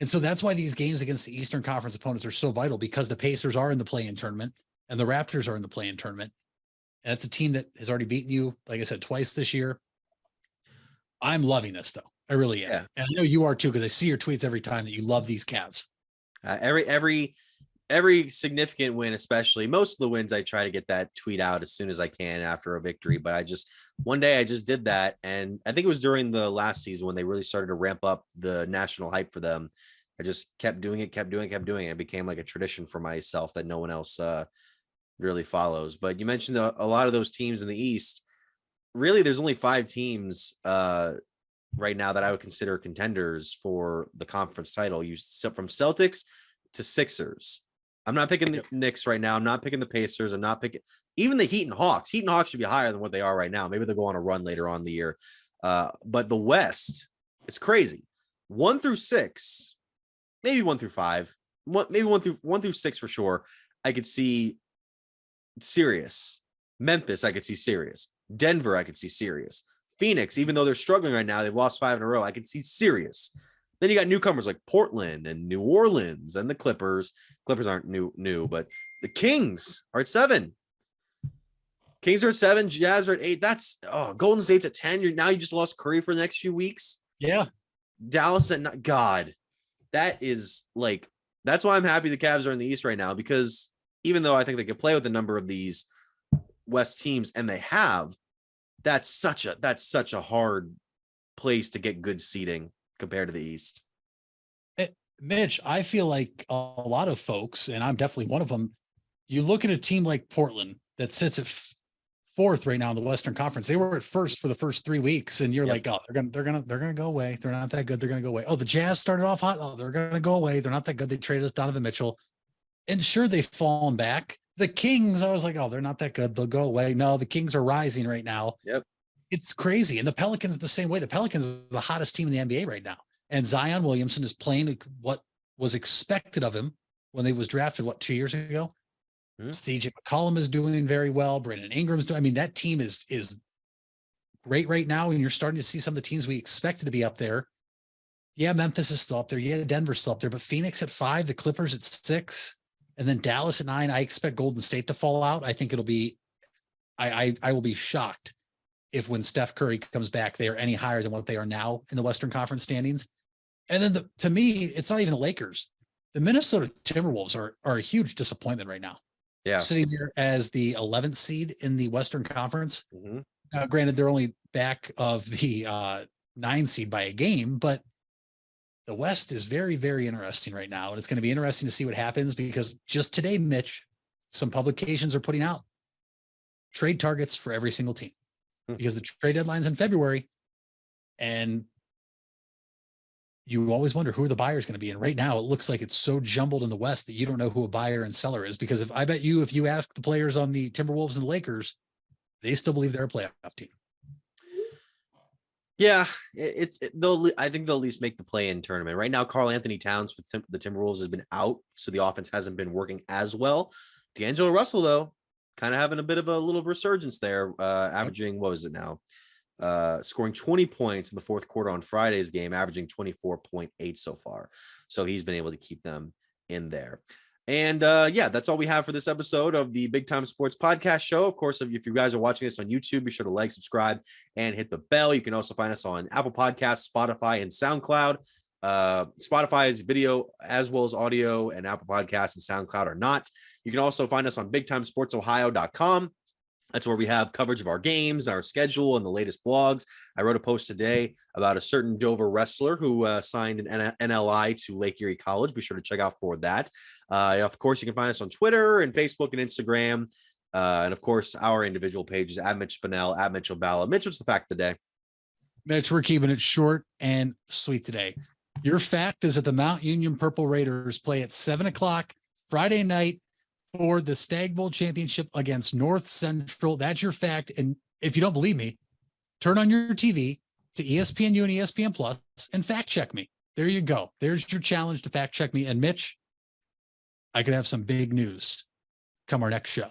And so that's why these games against the Eastern Conference opponents are so vital, because the Pacers are in the play-in tournament and the Raptors are in the play-in tournament. And it's a team that has already beaten you, like I said, twice this year. I'm loving this, though. I really am. Yeah. And I know you are too, because I see your tweets every time that you love these Cavs. Every significant win, especially most of the wins, I try to get that tweet out as soon as I can after a victory. But one day I just did that. And I think it was during the last season when they really started to ramp up the national hype for them. I just kept doing it. It became like a tradition for myself that no one else really follows. But you mentioned a lot of those teams in the East. Really, there's only 5 teams right now that I would consider contenders for the conference title. From Celtics to Sixers. I'm not picking the Knicks right now. I'm not picking the Pacers. I'm not picking even the Heat and Hawks. Heat and Hawks should be higher than what they are right now. Maybe they'll go on a run later on in the year. But the West, it's crazy. 1 through 6, maybe 1 through 5, maybe 1 through 6 for sure. I could see serious. Memphis, I could see serious. Denver, I could see serious. Phoenix, even though they're struggling right now, they've lost 5 in a row, I could see serious. Then you got newcomers like Portland and New Orleans and the Clippers. Clippers aren't new, but the Kings are at 7. Kings are at 7. Jazz are at 8. Golden State's at 10. You just lost Curry for the next few weeks. Yeah. Dallas at God. That's why I'm happy the Cavs are in the East right now, because even though I think they could play with a number of these West teams, and they have, that's such a hard place to get good seeding compared to the East. Mitch, I feel like a lot of folks, and I'm definitely one of them, you look at a team like Portland that sits at 4th right now in the Western Conference. They were at 1st for the first 3 weeks, and you're like, oh, they're gonna go away. They're not that good. They're gonna go away. Oh, the Jazz started off hot. Oh, they're gonna go away. They're not that good. They traded us Donovan Mitchell, and sure, they've fallen back. The Kings, I was like, oh, they're not that good. They'll go away. No, the Kings are rising right now. Yep. It's crazy. And the Pelicans the same way. The Pelicans are the hottest team in the NBA right now. And Zion Williamson is playing what was expected of him when they was drafted, 2 years ago? Mm-hmm. CJ McCollum is doing very well. Brandon Ingram's doing, that team is great right now. And you're starting to see some of the teams we expected to be up there. Yeah, Memphis is still up there. Yeah, Denver's still up there. But Phoenix at 5, the Clippers at 6, and then Dallas at 9. I expect Golden State to fall out. I think it'll be, I will be shocked if when Steph Curry comes back, they are any higher than what they are now in the Western Conference standings. And then to me, it's not even the Lakers. The Minnesota Timberwolves are a huge disappointment right now. Yeah. Sitting there as the 11th seed in the Western Conference. Mm-hmm. Granted, they're only back of the 9 seed by a game, but the West is very, very interesting right now. And it's going to be interesting to see what happens, because just today, Mitch, some publications are putting out trade targets for every single team, because the trade deadline's in February, and you always wonder who the buyer is going to be. And right now it looks like it's so jumbled in the West that you don't know who a buyer and seller is, because if you ask the players on the Timberwolves and the Lakers, they still believe they're a playoff team. Yeah, I think they'll at least make the play-in tournament. Right now, Karl Anthony Towns for the Timberwolves has been out, so the offense hasn't been working as well. D'Angelo Russell, though, kind of having a bit of a little resurgence there, averaging, what was it now? Scoring 20 points in the 4th quarter on Friday's game, averaging 24.8 so far. So he's been able to keep them in there. And that's all we have for this episode of the Big Time Sports Podcast Show. Of course, if you guys are watching this on YouTube, be sure to subscribe, and hit the bell. You can also find us on Apple Podcasts, Spotify, and SoundCloud. Spotify's video as well as audio, and Apple Podcasts and SoundCloud are not. You can also find us on bigtimesportsohio.com. That's where we have coverage of our games, our schedule, and the latest blogs. I wrote a post today about a certain Dover wrestler who signed an NLI to Lake Erie College. Be sure to check out for that. Of course, you can find us on Twitter and Facebook and Instagram. And of course, our individual pages at Mitch Spinell, at Mitchell Balla. Mitch, what's the fact of the day? Mitch, we're keeping it short and sweet today. Your fact is that the Mount Union Purple Raiders play at 7:00 Friday night for the Stag Bowl Championship against North Central. That's your fact. And if you don't believe me, turn on your TV to ESPNU and ESPN Plus and fact check me. There you go. There's your challenge to fact check me. And Mitch, I could have some big news come our next show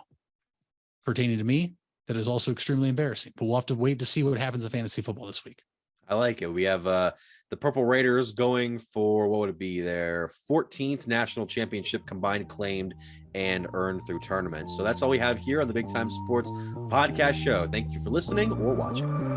pertaining to me that is also extremely embarrassing, but we'll have to wait to see what happens in fantasy football this week. I like it. We have the Purple Raiders going for, what would it be, their 14th national championship combined, claimed and earned through tournaments. So that's all we have here on the Big Time Sports Podcast Show. Thank you for listening or watching.